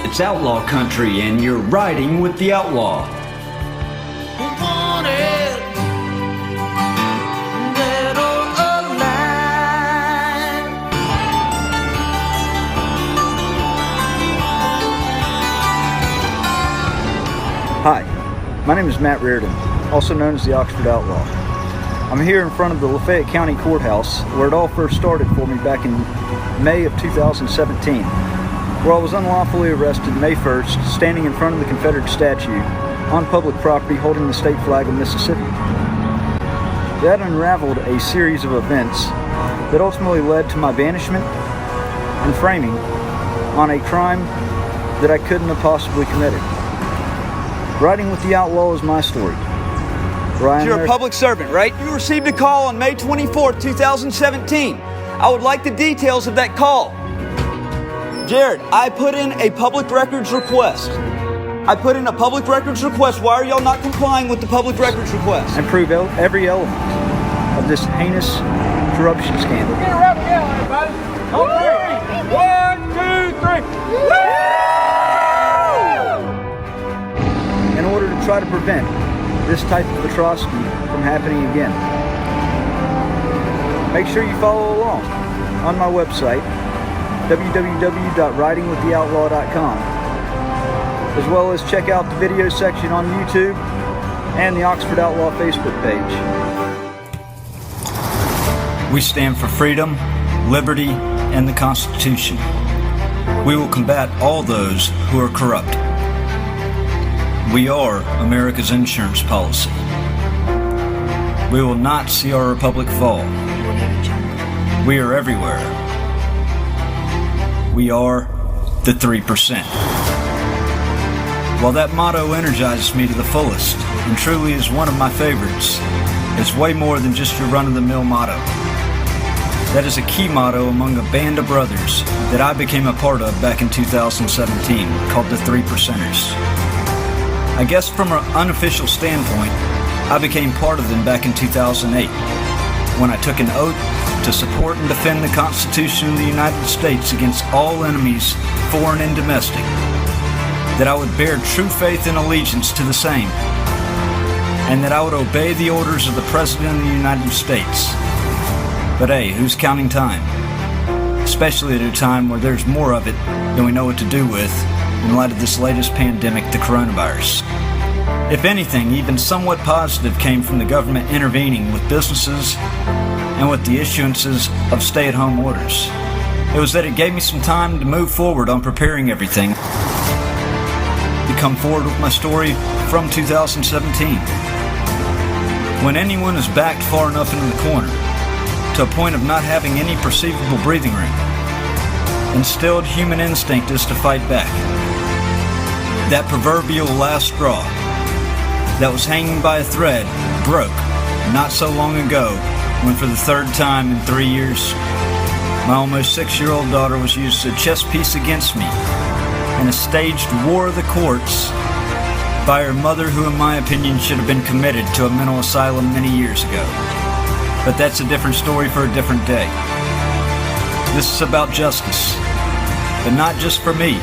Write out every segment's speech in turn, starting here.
It's outlaw country, and you're riding with the outlaw. Hi, my name is Matt Reardon, also known as the Oxford Outlaw. I'm here in front of the Lafayette County Courthouse, where it all first started for me back in May of 2017, where I was unlawfully arrested May 1st, standing in front of the Confederate statue on public property holding the state flag of Mississippi. That unraveled a series of events that ultimately led to my banishment and framing on a crime that I couldn't have possibly committed. Riding with the Outlaw is my story. You're a public servant, right? You received a call on May 24th, 2017. I would like the details of that call. Jared, I put in a public records request. Why are y'all not complying with the public records request? And prove every element of this heinous corruption scandal. Get a rap down, everybody. Okay. 1, 2, 3. In order to try to prevent this type of atrocity from happening again. Make sure you follow along on my website, www.ridingwiththeoutlaw.com, as well as check out the video section on YouTube and the Oxford Outlaw Facebook page. We stand for freedom, liberty, and the Constitution. We will combat all those who are corrupt. We are America's insurance policy. We will not see our republic fall. We are everywhere. We are the 3%. While that motto energizes me to the fullest and truly is one of my favorites, it's way more than just your run-of-the-mill motto. That is a key motto among a band of brothers that I became a part of back in 2017 called the 3%ers. I guess from an unofficial standpoint, I became part of them back in 2008, when I took an oath to support and defend the Constitution of the United States against all enemies, foreign and domestic, that I would bear true faith and allegiance to the same, and that I would obey the orders of the President of the United States. But hey, who's counting time? Especially at a time where there's more of it than we know what to do with in light of this latest pandemic, the coronavirus. If anything, even somewhat positive came from the government intervening with businesses and with the issuances of stay-at-home orders. It was that it gave me some time to move forward on preparing everything, to come forward with my story from 2017. When anyone is backed far enough into the corner, to a point of not having any perceivable breathing room, instilled human instinct is to fight back. That proverbial last straw that was hanging by a thread broke not so long ago when for the third time in 3 years, my almost 6-year-old daughter was used as a chess piece against me in a staged war of the courts by her mother, who in my opinion should have been committed to a mental asylum many years ago. But that's a different story for a different day. This is about justice, but not just for me.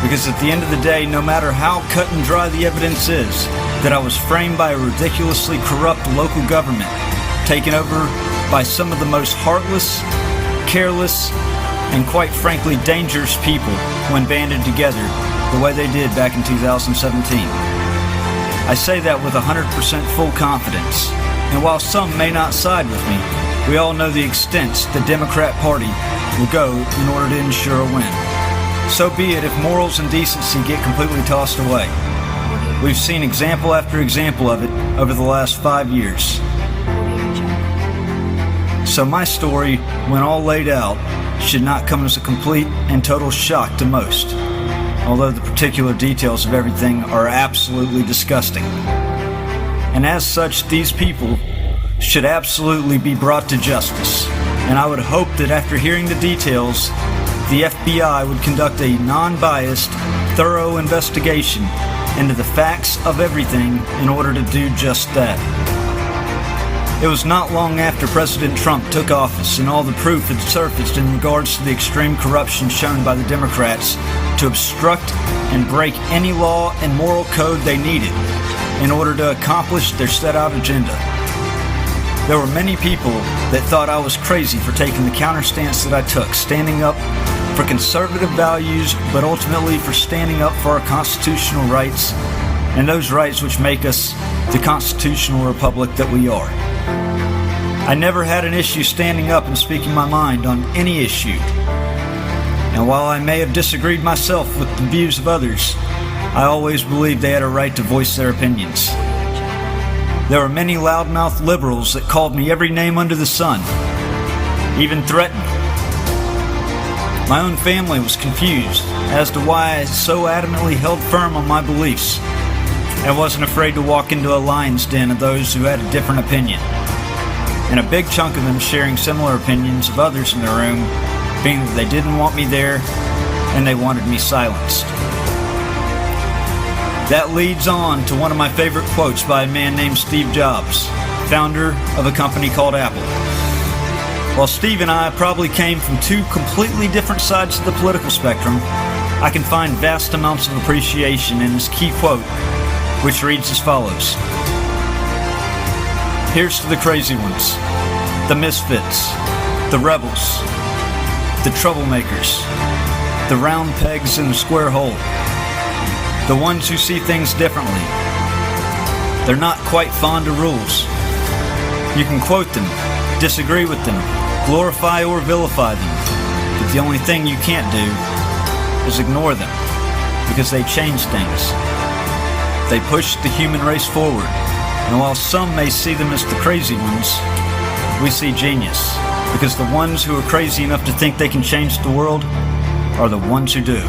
Because at the end of the day, no matter how cut and dry the evidence is that I was framed by a ridiculously corrupt local government, taken over by some of the most heartless, careless, and quite frankly dangerous people when banded together the way they did back in 2017. I say that with 100% full confidence, and while some may not side with me, we all know the extents the Democrat Party will go in order to ensure a win. So be it if morals and decency get completely tossed away. We've seen example after example of it over the last 5 years. So my story, when all laid out, should not come as a complete and total shock to most, although the particular details of everything are absolutely disgusting. And as such, these people should absolutely be brought to justice. And I would hope that after hearing the details, the FBI would conduct a non-biased, thorough investigation into the facts of everything in order to do just that. It was not long after President Trump took office and all the proof had surfaced in regards to the extreme corruption shown by the Democrats to obstruct and break any law and moral code they needed in order to accomplish their set-out agenda. There were many people that thought I was crazy for taking the counter stance that I took, standing up for conservative values, but ultimately for standing up for our constitutional rights and those rights which make us the constitutional republic that we are. I never had an issue standing up and speaking my mind on any issue. And while I may have disagreed myself with the views of others, I always believed they had a right to voice their opinions. There were many loudmouth liberals that called me every name under the sun, even threatened me. My own family was confused as to why I so adamantly held firm on my beliefs and wasn't afraid to walk into a lion's den of those who had a different opinion, and a big chunk of them sharing similar opinions of others in the room, being that they didn't want me there and they wanted me silenced. That leads on to one of my favorite quotes by a man named Steve Jobs, founder of a company called Apple. While Steve and I probably came from two completely different sides of the political spectrum, I can find vast amounts of appreciation in his key quote, which reads as follows. Here's to the crazy ones, the misfits, the rebels, the troublemakers, the round pegs in the square hole, the ones who see things differently. They're not quite fond of rules. You can quote them, disagree with them, glorify or vilify them, but the only thing you can't do is ignore them, because they change things. They push the human race forward, and while some may see them as the crazy ones, we see genius, because the ones who are crazy enough to think they can change the world are the ones who do.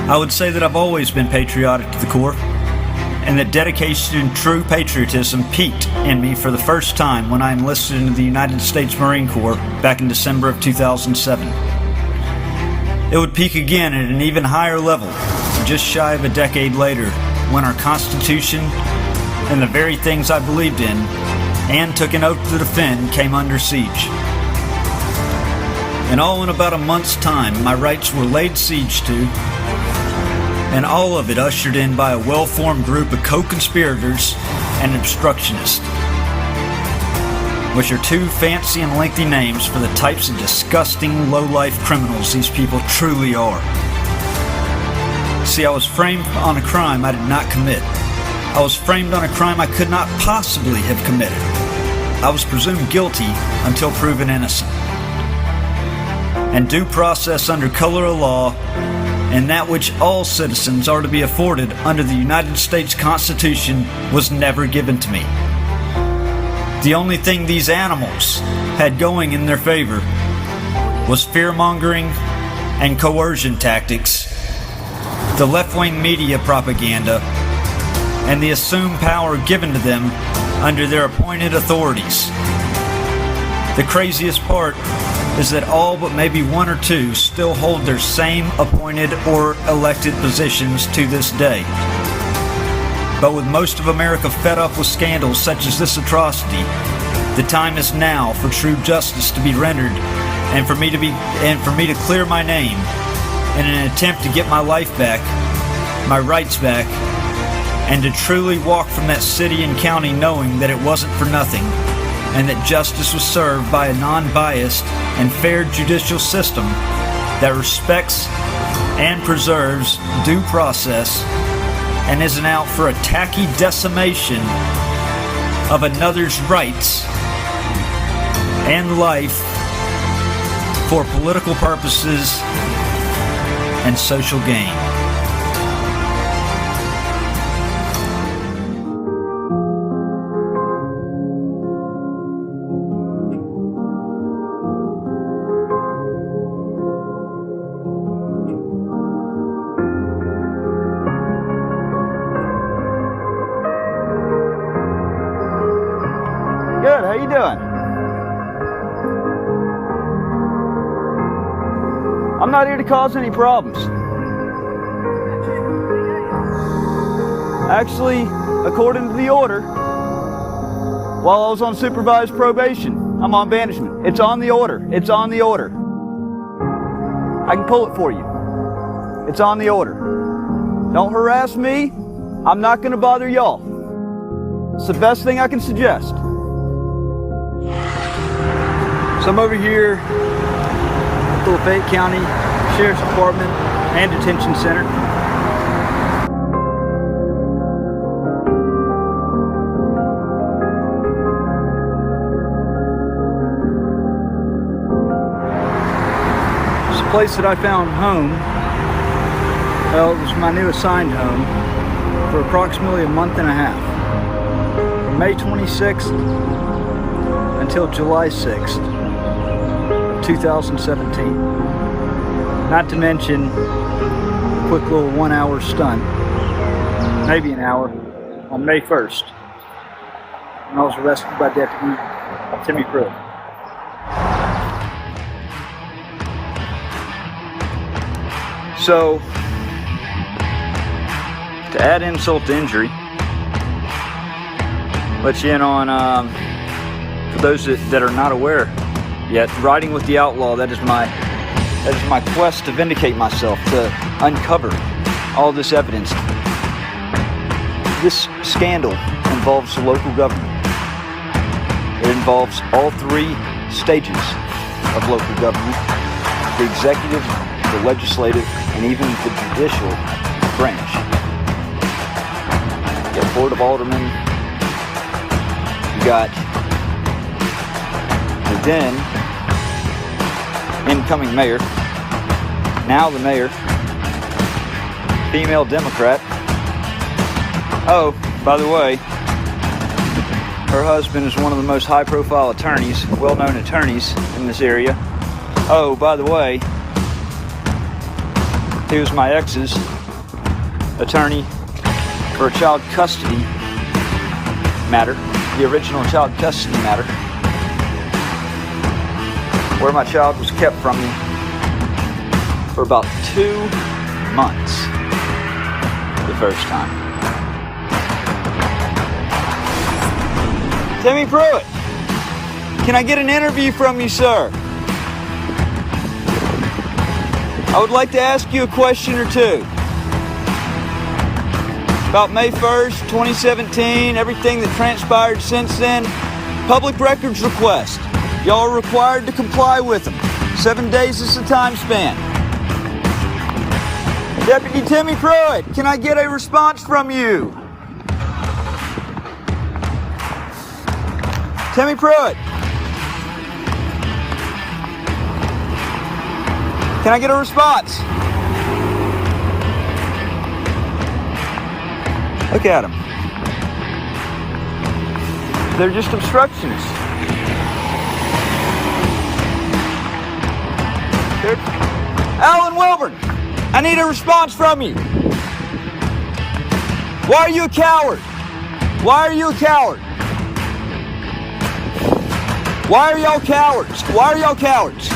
I would say that I've always been patriotic to the core, and that dedication and true patriotism peaked in me for the first time when I enlisted into the United States Marine Corps back in December of 2007. It would peak again at an even higher level, just shy of a decade later, when our Constitution and the very things I believed in and took an oath to defend came under siege. And all in about a month's time, my rights were laid siege to, and all of it ushered in by a well-formed group of co-conspirators and obstructionists, which are two fancy and lengthy names for the types of disgusting, low-life criminals these people truly are. See, I was framed on a crime I did not commit. I was framed on a crime I could not possibly have committed. I was presumed guilty until proven innocent. And due process under color of law, and that which all citizens are to be afforded under the United States Constitution, was never given to me. The only thing these animals had going in their favor was fear-mongering and coercion tactics, the left-wing media propaganda, and the assumed power given to them under their appointed authorities. The craziest part is that all but maybe one or two still hold their same appointed or elected positions to this day. But with most of America fed up with scandals such as this atrocity, the time is now for true justice to be rendered, and for me to clear my name in an attempt to get my life back, my rights back, and to truly walk from that city and county knowing that it wasn't for nothing, and that justice was served by a non-biased and fair judicial system that respects and preserves due process and isn't out for a tacky decimation of another's rights and life for political purposes and social gain. Good, how you doing? I'm not here to cause any problems. Actually, according to the order, while I was on supervised probation, I'm on banishment. It's on the order. It's on the order. I can pull it for you. It's on the order. Don't harass me. I'm not going to bother y'all. It's the best thing I can suggest. So I'm over here at the Lafayette County Sheriff's Department and Detention Center. It's a place that I found home. Well, it was my new assigned home for approximately a month and a half. From May 26th until July 6th of 2017. Not to mention a quick little 1 hour stunt, maybe an hour, on May 1st. And I was arrested by Deputy Timmy Pruitt. So, to add insult to injury, let you in on, for those that are not aware yet, riding with the Outlaw, that is my quest to vindicate myself, to uncover all this evidence. This scandal involves the local government. It involves all three stages of local government: the executive, the legislative, and even the judicial branch. You got Board of Aldermen, you got the then incoming mayor, now the mayor, female Democrat. Oh, by the way, her husband is one of the most high-profile attorneys, well-known attorneys in this area. Oh, by the way, he was my ex's attorney for a child custody matter, the original child custody matter, where my child was kept from me for about 2 months the first time. Timmy Pruitt, can I get an interview from you, sir? I would like to ask you a question or two about May 1st, 2017, everything that transpired since then. Public records request. Y'all are required to comply with them. 7 days is the time span. Deputy Timmy Pruitt, can I get a response from you? Timmy Pruitt. Can I get a response? Look at them. They're just obstructionists. Alan Wilburn, I need a response from you. Why are you a coward? Why are you a coward? Why are y'all cowards? Why are y'all cowards?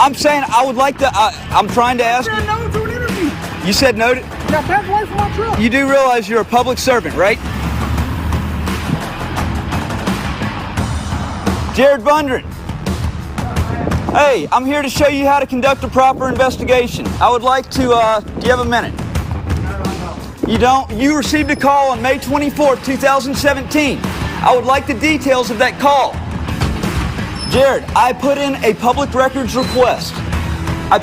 I'm saying I would like to, I'm trying to ask. I said no to an interview. You said no to? Now back away from my truck. You do realize you're a public servant, right? Jared Bundren. Hey, I'm here to show you how to conduct a proper investigation. I would like to, do you have a minute? You don't? You received a call on May 24th, 2017. I would like the details of that call. Jared, I put in a public records request. Why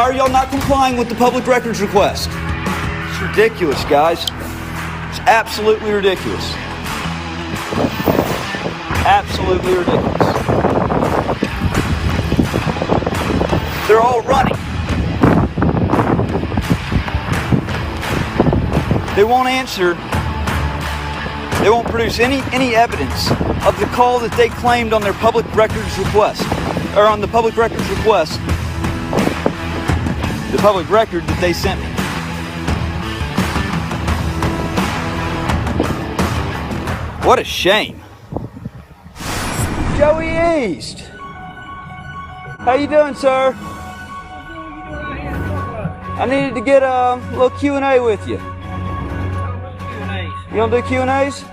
are y'all not complying with the public records request? It's ridiculous, guys. It's absolutely ridiculous. Absolutely ridiculous. They're all running. They won't answer. They won't produce any evidence of the call that they claimed on their public records request, or on the public records request, the public record that they sent me. What a shame. Joey East. How you doing, sir? I needed to get a little Q&A with you. You don't do Q&As?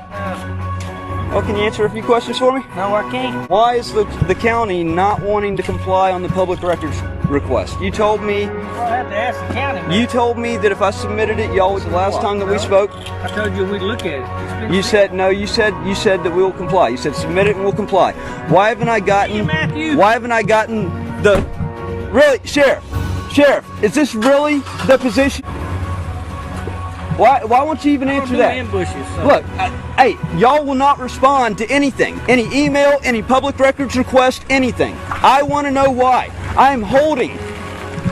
Well, can you answer a few questions for me? No, I can't. Why is the county not wanting to comply on the public records request? You told me. I'll have to ask the county. Man. You told me that if I submitted it, y'all was the last time that we spoke. I told you we'd look at it. You said no. You said that we will comply. You said submit it and we'll comply. Why haven't I gotten? Hey, Matthew. Why haven't I gotten the? Really, Sheriff, is this really the position? Why won't you even answer that? Ambushes, so. Look, hey, y'all will not respond to anything. Any email, any public records request, anything. I want to know why. I am holding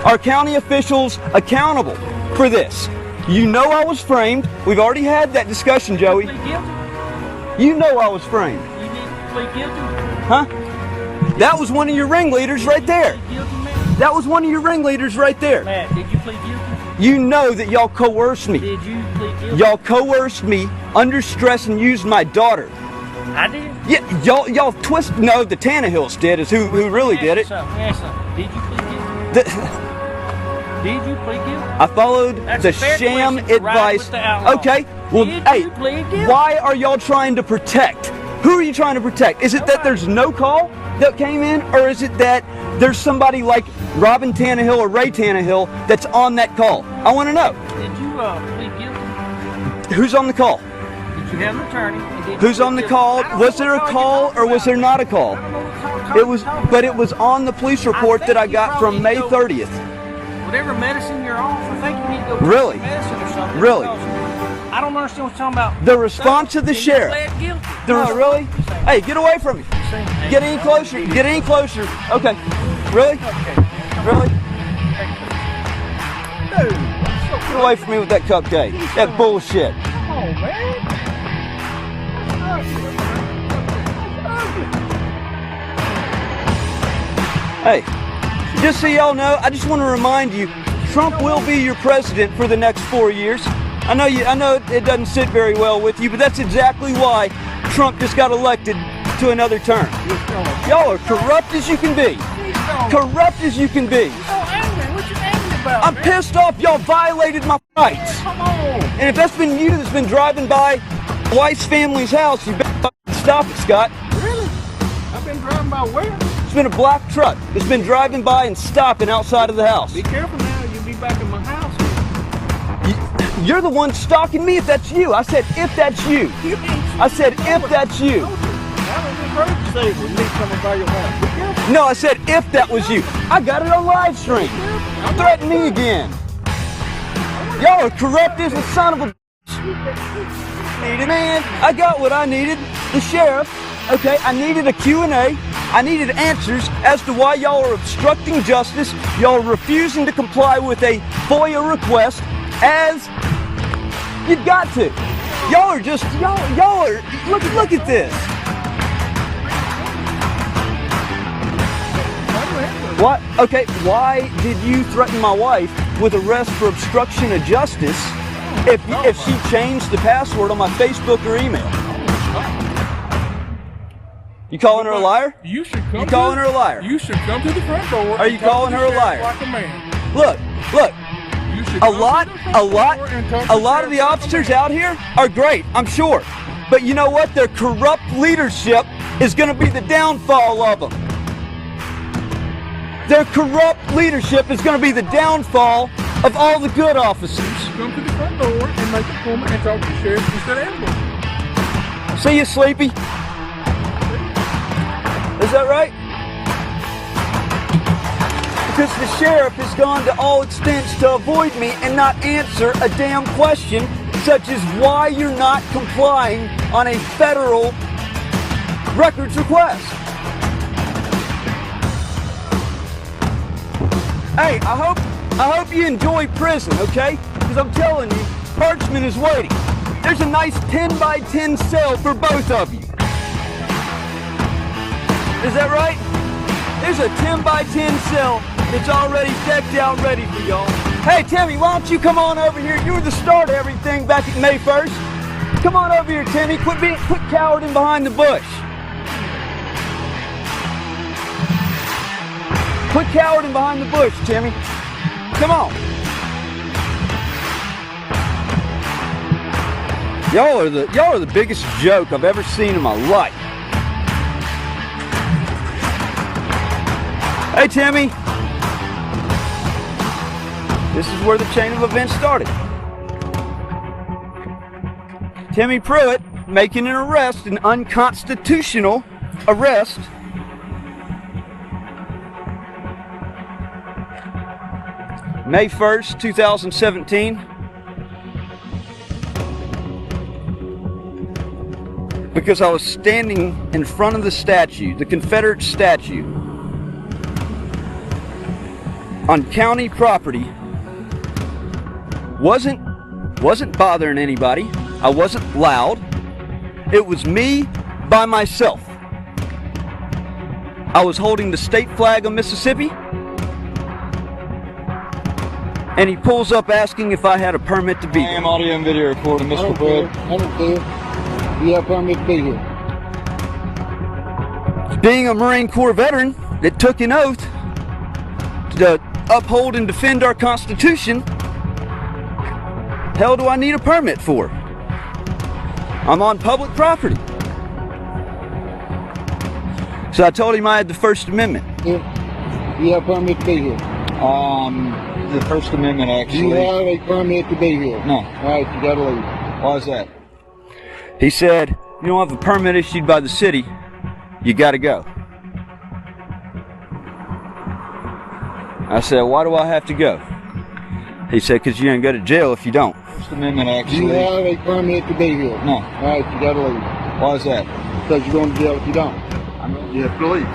our county officials accountable for this. You know I was framed. We've already had that discussion, Joey. Plead guilty? You know I was framed. You need to plead guilty? Huh? That was one of your ringleaders right there. Plead guilty, man? That was one of your ringleaders right there. Matt, did you plead guilty? You know that y'all coerced me. Did you plead guilty? Y'all coerced me under stress and used my daughter. I did? Yeah, y'all twist. No, the Tannehills did. Is who really did it. Ask something. Did you plead guilty? Did you plead guilty? I followed That's the a fair sham question to ride advice. with the outlaw. Okay, well, Did hey, you plead guilty? why are y'all trying to protect? Who are you trying to protect? Is it that there's no call that came in, or is it that there's somebody like Robin Tannehill or Ray Tannehill that's on that call? I want to know. Did you plead guilty? Who's on the call? Did you have an attorney? And did you Who's plead on the guilty? call? I don't Was know there a what call you're or was there talking not a call? about. I don't know what call It was, you're talking but it about. was on the police report that I got from May 30th. Whatever medicine you're on, I think you need to go Really? take medicine or something. Really? because I don't understand what you're talking about. The response of the And you sheriff. pled guilty. No, really? Hey, get away from me. Get any closer. Get any closer. Okay. Really? Really? Get away from me with that cupcake. That bullshit. Oh, man. Hey, just so y'all know, I just want to remind you, Trump will be your president for the next 4 years. I know it doesn't sit very well with you, but that's exactly why Trump just got elected to another term. Y'all are corrupt as you can be. Corrupt as you can be. So angry. What you angry about, I'm man? pissed off y'all violated my rights. Come on. And if that's been you that's been driving by Weiss family's house, you better stop it, Scott. Really? I've been driving by where? It's been a black truck that's been driving by and stopping outside of the house. Be careful now. You'll be back in my house. You're the one stalking me if that's you. I said if that's you. I said if that's you. I was just heard you say we need coming by your house. Be careful. No, I said if that was you. I got it on live stream. Threaten me again. Y'all are corrupt as a son of a needed, man. I got what I needed. The sheriff. Okay, I needed a Q&A. I needed answers as to why y'all are obstructing justice. Y'all are refusing to comply with a FOIA request as you've got to. Y'all are just, y'all are, look at this. What? Okay, why did you threaten my wife with arrest for obstruction of justice if she changed the password on my Facebook or email? You calling her a liar? You should come. You calling her a liar? You should come to the front door. Are you calling her a liar? Like a man. Look, You should a come lot to the front door and talk to of the sheriff like a officers man. out here are great, I'm sure. But you know what? Their corrupt leadership is going to be the downfall of them. Their corrupt leadership is going to be the downfall of all the good officers. Come to the front door and make an appointment and talk to the sheriff instead of ambulance. See you, Sleepy. Is that right? Because the sheriff has gone to all extents to avoid me and not answer a damn question, such as why you're not complying on a federal records request. Hey, I hope you enjoy prison, okay? Because I'm telling you, Parchman is waiting. There's a nice 10 by 10 cell for both of you. Is that right? There's a 10 by 10 cell that's already decked out ready for y'all. Hey, Timmy, why don't you come on over here? You were the start of everything back at May 1st. Come on over here, Timmy. Quit cowering behind the bush. Quit cowering behind the bush, Timmy. Come on. Y'all are the biggest joke I've ever seen in my life. Hey, Timmy. This is where the chain of events started. Timmy Pruitt making an arrest, an unconstitutional arrest. May 1st, 2017. Because I was standing in front of the statue, the Confederate statue, on county property. Wasn't bothering anybody. I wasn't loud. It was me by myself. I was holding the state flag of Mississippi, and he pulls up asking if I had a permit to be I there. am audio and video recording, Mr. Pruitt. I don't care. You have a permit to be here. Being a Marine Corps veteran that took an oath to uphold and defend our Constitution, hell do I need a permit for? I'm on public property. So I told him I had the First Amendment. You have a permit to be here. The First Amendment, You actually. have a permit to be here. No. All right, you gotta leave. Why is that? He said, you don't have a permit issued by the city, you gotta go. I said, why do I have to go? He said, because you're gonna go to jail if you don't. First Amendment, You actually. have a permit to be here. No. All right, you gotta leave. Why is that? Because you're going to jail if you don't. You have to leave.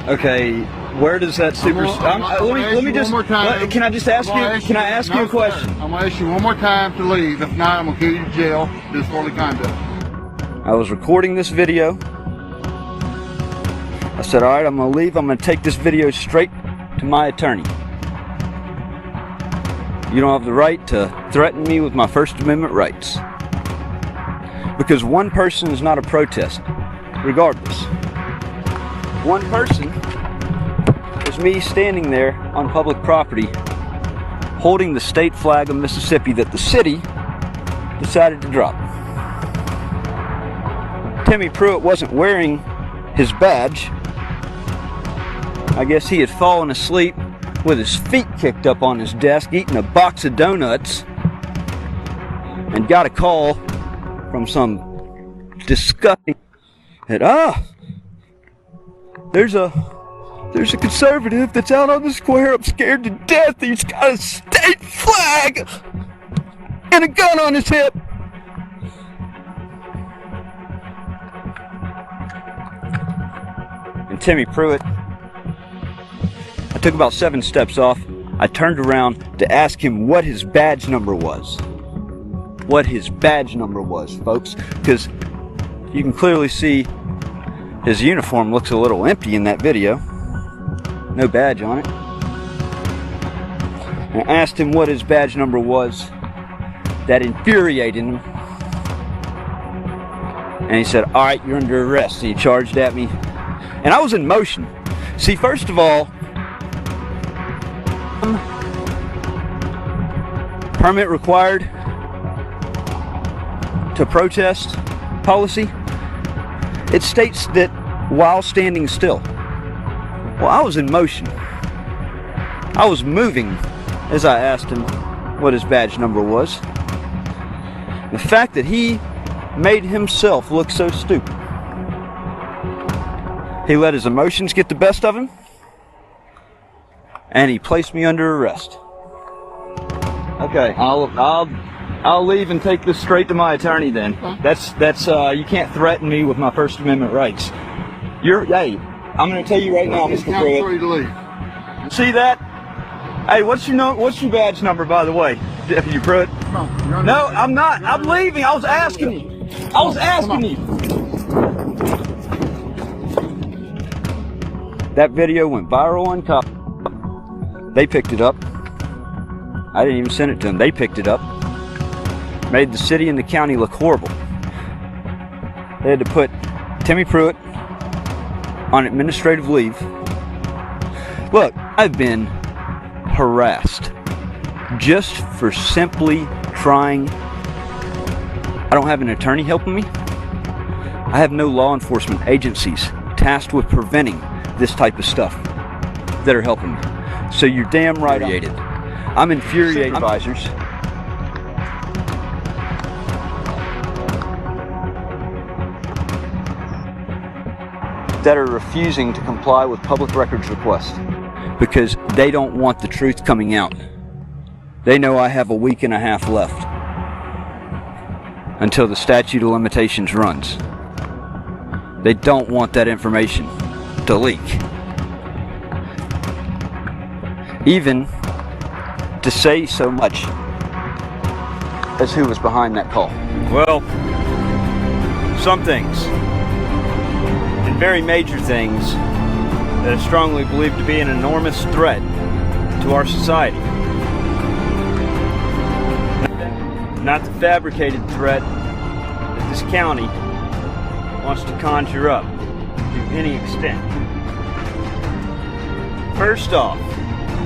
Okay, where does that super? Let me just. Can I just ask you? Can I ask you a question? I'm going to ask you one more time to leave. If not, I'm going to kill you to jail. Disorderly conduct. I was recording this video. I said, all right, I'm gonna leave. I'm gonna take this video straight to my attorney. You don't have the right to threaten me with my First Amendment rights. Because one person is not a protest, regardless. One person is me standing there on public property holding the state flag of Mississippi that the city decided to drop. Timmy Pruitt wasn't wearing his badge. I guess he had fallen asleep with his feet kicked up on his desk eating a box of donuts and got a call from some disgusting that there's a conservative that's out on the square. I'm scared to death. He's got a state flag and a gun on his hip. And Timmy Pruitt, I took about 7 steps off. I turned around to ask him what his badge number was. What his badge number was, folks, because you can clearly see his uniform looks a little empty in that video. No badge on it. I asked him what his badge number was. That infuriated him. And he said, all right, you're under arrest. And he charged at me. And I was in motion. See, first of all, permit required to protest policy, it states that while standing still. Well, I was in motion. I was moving as I asked him what his badge number was. The fact that he made himself look so stupid. He let his emotions get the best of him, and he placed me under arrest. Okay, I'll leave and take this straight to my attorney then. That's you can't threaten me with my First Amendment rights. Hey, I'm gonna tell you right now, Mr. Pruitt. Free to leave. See that? Hey, what's your badge number, by the way, Deputy Pruitt? No, I'm not. I'm leaving. I was asking you. That video went viral on cop. They picked it up. I didn't even send it to them. They picked it up. Made the city and the county look horrible. They had to put Timmy Pruitt on administrative leave. Look, I've been harassed just for simply trying I don't have an attorney helping me. I have no law enforcement agencies tasked with preventing this type of stuff that are helping me. So you're damn right. I'm infuriated. Supervisors that are refusing to comply with public records requests because they don't want the truth coming out. They know I have a week and a half left until the statute of limitations runs. They don't want that information to leak. Even to say so much as who was behind that call. Well, some things, and very major things, that I strongly believe to be an enormous threat to our society. Not the fabricated threat that this county wants to conjure up to any extent. First off,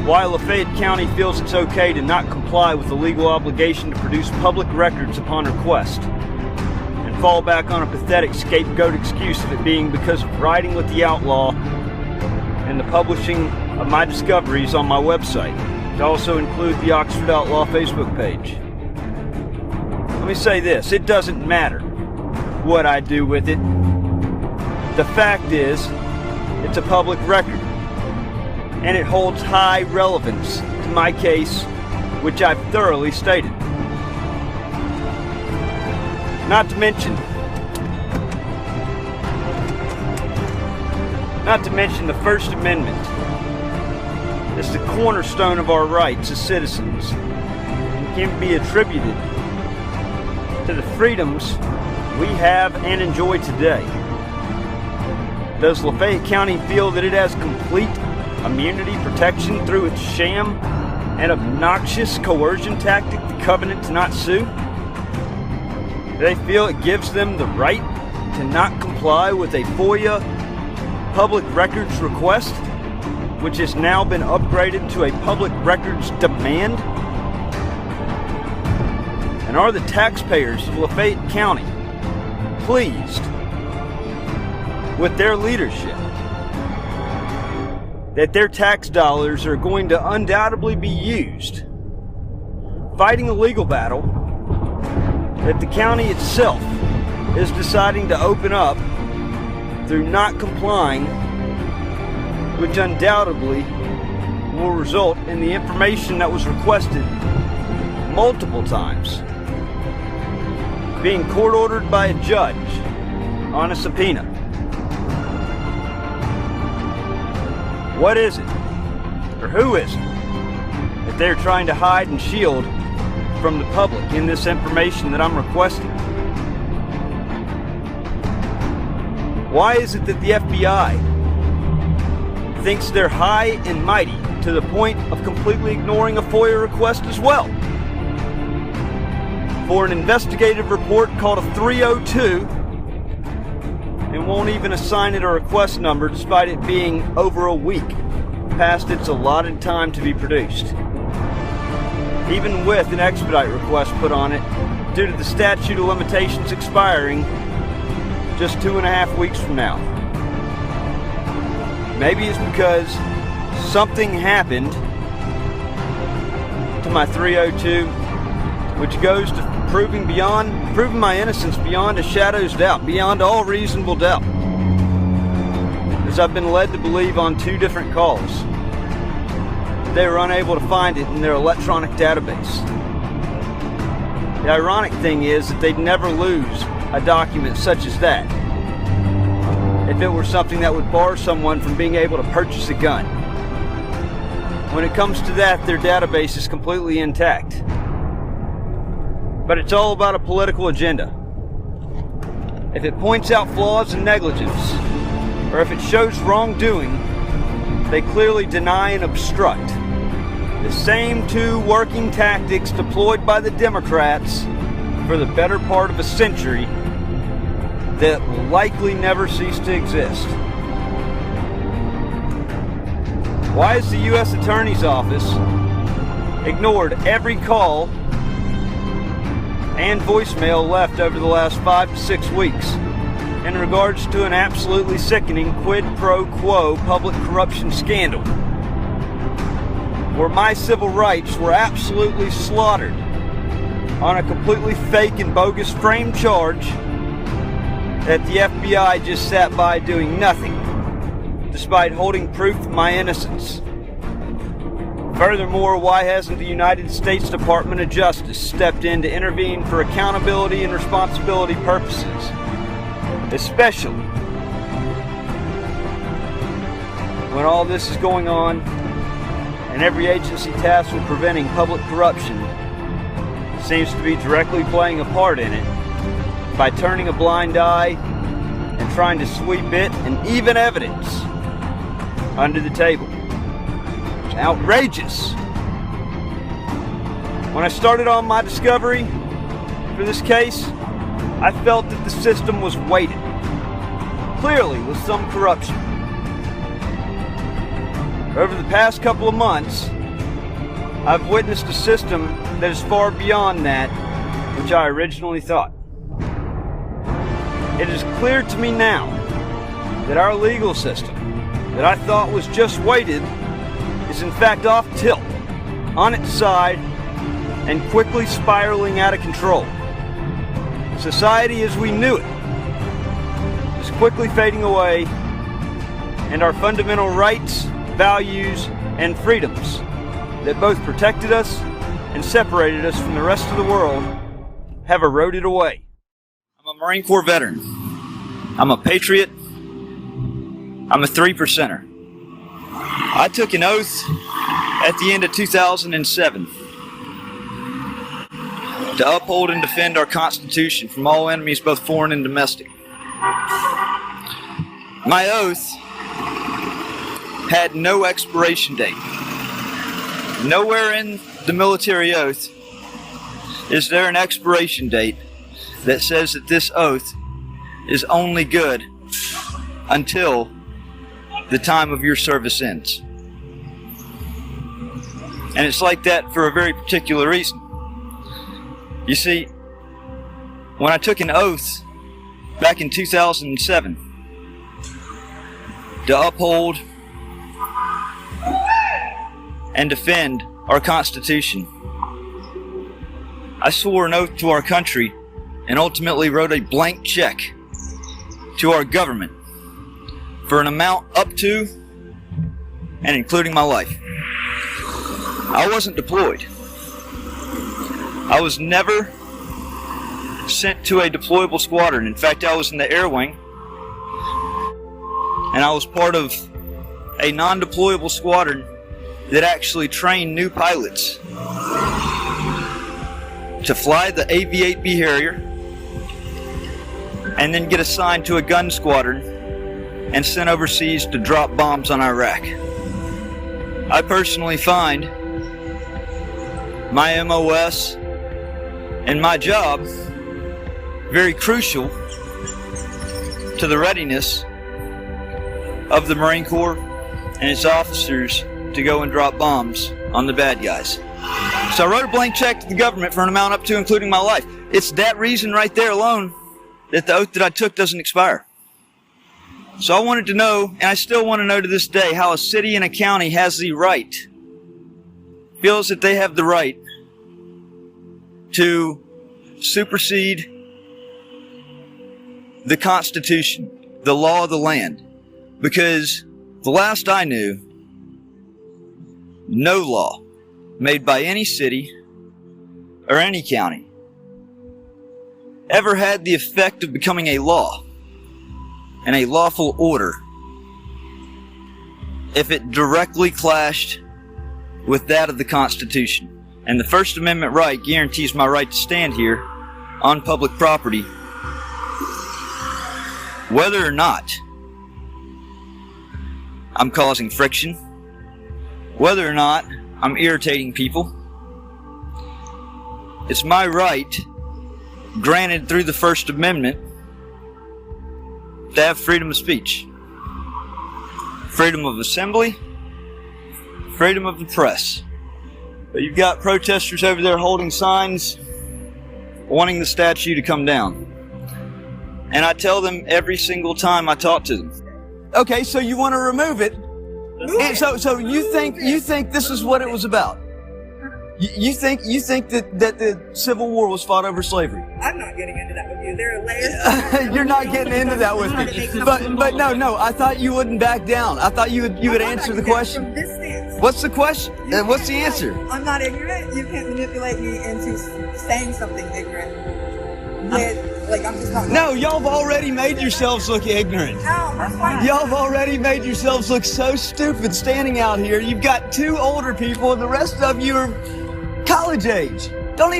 why Lafayette County feels it's okay to not comply with the legal obligation to produce public records upon request, and fall back on a pathetic scapegoat excuse of it being because of riding with the Outlaw and the publishing of my discoveries on my website, to also include the Oxford Outlaw Facebook page. Let me say this, it doesn't matter what I do with it. The fact is, it's a public record, and it holds high relevance to my case, which I've thoroughly stated. Not to mention the First Amendment is the cornerstone of our rights as citizens and can be attributed to the freedoms we have and enjoy today. Does Lafayette County feel that it has complete immunity protection through its sham and obnoxious coercion tactic, the covenant to not sue? Do they feel it gives them the right to not comply with a FOIA public records request, which has now been upgraded to a public records demand? And are the taxpayers of Lafayette County pleased with their leadership, that their tax dollars are going to undoubtedly be used fighting a legal battle that the county itself is deciding to open up through not complying, which undoubtedly will result in the information that was requested multiple times being court-ordered by a judge on a subpoena? What is it, or who is it, that they're trying to hide and shield from the public in this information that I'm requesting? Why is it that the FBI thinks they're high and mighty to the point of completely ignoring a FOIA request as well? For an investigative report called a 302, and won't even assign it a request number despite it being over a week past its allotted time to be produced, even with an expedite request put on it due to the statute of limitations expiring just 2.5 weeks from now. Maybe it's because something happened to my 302, which goes to proving my innocence beyond a shadow's doubt, beyond all reasonable doubt, as I've been led to believe on 2 different calls. They were unable to find it in their electronic database. The ironic thing is that they'd never lose a document such as that if it were something that would bar someone from being able to purchase a gun. When it comes to that, their database is completely intact. But it's all about a political agenda. If it points out flaws and negligence, or if it shows wrongdoing, they clearly deny and obstruct. The same 2 working tactics deployed by the Democrats for the better part of a century that will likely never cease to exist. Why has the U.S. Attorney's Office ignored every call and voicemail left over the last 5 to 6 weeks in regards to an absolutely sickening quid pro quo public corruption scandal, where my civil rights were absolutely slaughtered on a completely fake and bogus framed charge that the FBI just sat by doing nothing, despite holding proof of my innocence. Furthermore, why hasn't the United States Department of Justice stepped in to intervene for accountability and responsibility purposes? Especially when all this is going on and every agency tasked with preventing public corruption seems to be directly playing a part in it by turning a blind eye and trying to sweep it and even evidence under the table. It's outrageous. When I started on my discovery for this case, I felt that the system was weighted, clearly with some corruption. Over the past couple of months, I've witnessed a system that is far beyond that which I originally thought. It is clear to me now that our legal system, that I thought was just weighted, is in fact off tilt, on its side, and quickly spiraling out of control. Society as we knew it is quickly fading away, and our fundamental rights, values, and freedoms that both protected us and separated us from the rest of the world have eroded away. I'm a Marine Corps veteran. I'm a patriot. I'm a 3%er. I took an oath at the end of 2007 to uphold and defend our Constitution from all enemies, both foreign and domestic. My oath had no expiration date. Nowhere in the military oath is there an expiration date that says that this oath is only good until the time of your service ends. And it's like that for a very particular reason. You see, when I took an oath back in 2007 to uphold and defend our Constitution, I swore an oath to our country and ultimately wrote a blank check to our government for an amount up to and including my life. I wasn't deployed. I was never sent to a deployable squadron. In fact, I was in the air wing, and I was part of a non-deployable squadron that actually trained new pilots to fly the AV-8B Harrier and then get assigned to a gun squadron and sent overseas to drop bombs on Iraq. I personally find my MOS and my job very crucial to the readiness of the Marine Corps and its officers to go and drop bombs on the bad guys. So I wrote a blank check to the government for an amount up to including my life. It's that reason right there alone that the oath that I took doesn't expire. So I wanted to know, and I still want to know to this day, how a city and a county has the right, feels that they have the right to supersede the Constitution, the law of the land. Because the last I knew, no law made by any city or any county ever had the effect of becoming a law and a lawful order if it directly clashed with that of the Constitution. And the First Amendment right guarantees my right to stand here on public property, whether or not I'm causing friction, whether or not I'm irritating people. It's my right, granted through the First Amendment, to have freedom of speech, freedom of assembly, freedom of the press. But you've got protesters over there holding signs wanting the statue to come down. And I tell them every single time I talk to them. Okay, so you want to remove it. And so you think this is what it was about? You think that the Civil War was fought over slavery? I'm not getting into that with you. There are layers. You're not getting into that with me. But no, I thought you wouldn't back down. I thought you would answer the question. From this stance. What's the question? What's the answer? I'm not ignorant. You can't manipulate me into saying something ignorant. I'm just not. No, y'all have already made yourselves look ignorant. No, that's fine. Y'all have already made yourselves look so stupid standing out here. You've got 2 older people and the rest of you are college age. You don't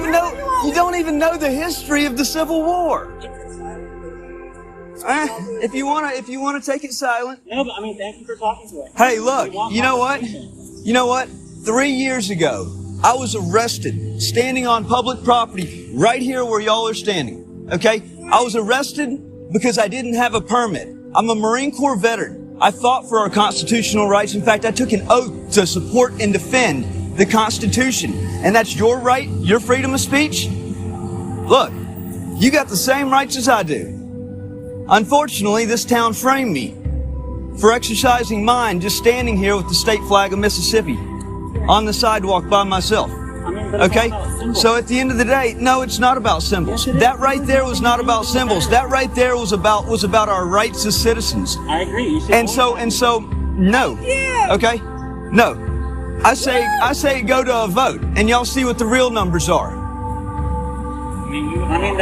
even know the history of the Civil War. If you wanna take it silent. No, but I mean, thank you for talking to us. Hey, look, you know what? 3 years ago, I was arrested standing on public property right here where y'all are standing. Okay? I was arrested because I didn't have a permit. I'm a Marine Corps veteran. I fought for our constitutional rights. In fact, I took an oath to support and defend the Constitution. And that's your right, your freedom of speech. Look, you got the same rights as I do. Unfortunately, this town framed me for exercising mine just standing here with the state flag of Mississippi on the sidewalk by myself. Okay? So at the end of the day, no, it's not about symbols. That right there was not about symbols. That right there was about our rights as citizens. I agree. And so, no. Okay? No. I say go to a vote, and y'all see what the real numbers are.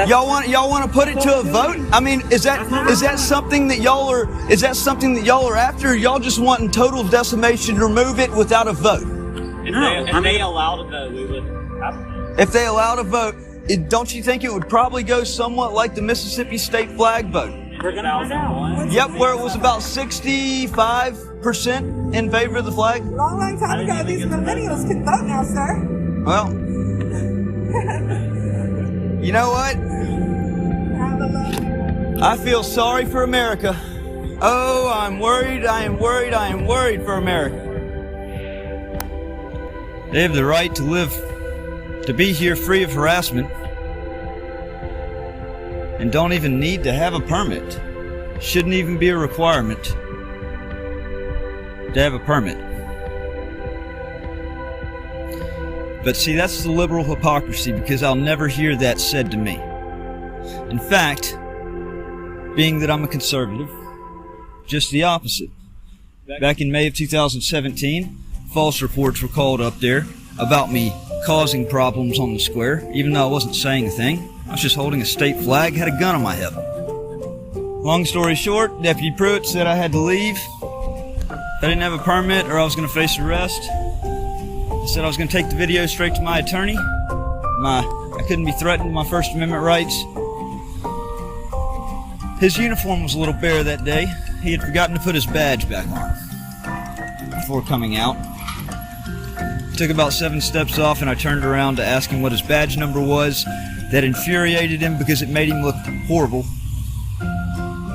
Y'all want to put it to a vote? I mean, is that something that y'all are after? Or y'all just wanting total decimation to remove it without a vote? If they allowed a vote, we would have to. If they allowed a vote, don't you think it would probably go somewhat like the Mississippi state flag vote? We're gonna find out. Yep, where it was about 65% in favor of the flag. Long time ago, these millennials can vote now, sir. Well, you know what? I feel sorry for America. Oh, I'm worried, I am worried for America. They have the right to live, to be here free of harassment, and don't even need to have a permit. Shouldn't even be a requirement to have a permit. But see, that's the liberal hypocrisy, because I'll never hear that said to me. In fact, being that I'm a conservative, just the opposite. Back in May of 2017, false reports were called up there about me causing problems on the square, even though I wasn't saying a thing. I was just holding a state flag, had a gun on my hip. Long story short, Deputy Pruitt said I had to leave. I didn't have a permit or I was going to face arrest. He said I was going to take the video straight to my attorney. I couldn't be threatened with my First Amendment rights. His uniform was a little bare that day. He had forgotten to put his badge back on before coming out. Took about 7 steps off and I turned around to ask him what his badge number was. That infuriated him because it made him look horrible.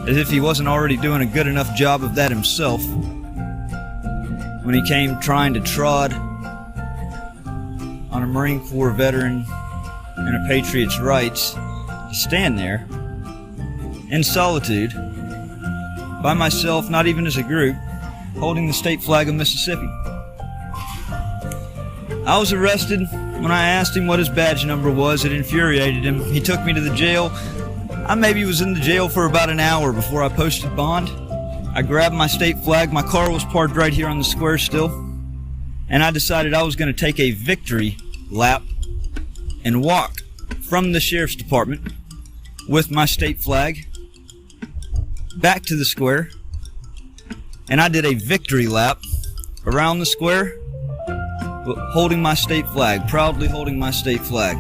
As if he wasn't already doing a good enough job of that himself. When he came trying to trod on a Marine Corps veteran and a patriot's rights to stand there in solitude by myself, not even as a group, holding the state flag of Mississippi. I was arrested. When I asked him what his badge number was, it infuriated him. He took me to the jail. I maybe was in the jail for about an hour before I posted bond. I grabbed my state flag. My car was parked right here on the square still. And I decided I was going to take a victory lap and walk from the sheriff's department with my state flag back to the square. And I did a victory lap around the square, holding my state flag, proudly holding my state flag.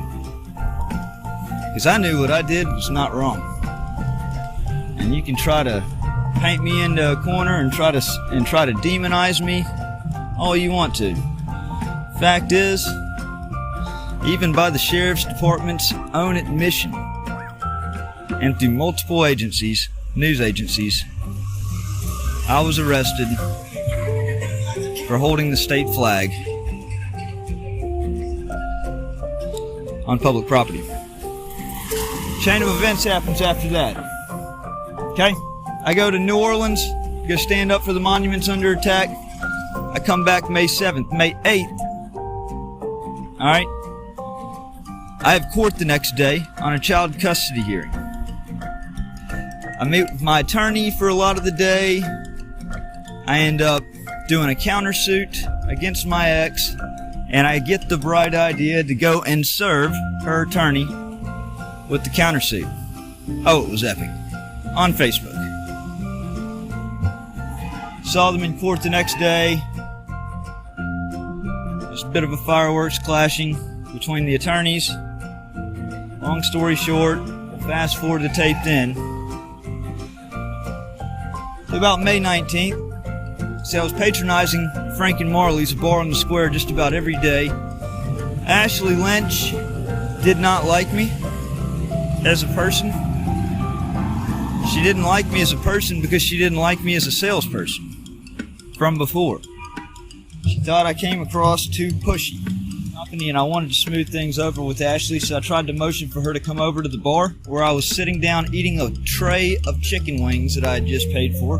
Because I knew what I did was not wrong. And you can try to paint me into a corner and try to demonize me all you want to. Fact is, even by the sheriff's department's own admission, and through multiple agencies, news agencies, I was arrested for holding the state flag on public property. Chain of events happens after that. Okay? I go to New Orleans, go stand up for the monuments under attack. I come back May 7th, May 8th. All right? I have court the next day on a child custody hearing. I meet with my attorney for a lot of the day. I end up doing a countersuit against my ex, and I get the bright idea to go and serve her attorney with the countersuit. Oh, it was epic. On Facebook. Saw them in court the next day. Just a bit of a fireworks clashing between the attorneys. Long story short, fast forward the tape then. About May 19th, see, I was patronizing Frank and Marley's, a bar on the square, just about every day. Ashley Lynch did not like me as a person. She didn't like me as a person because she didn't like me as a salesperson from before. She thought I came across too pushy. And I wanted to smooth things over with Ashley, so I tried to motion for her to come over to the bar where I was sitting down eating a tray of chicken wings that I had just paid for.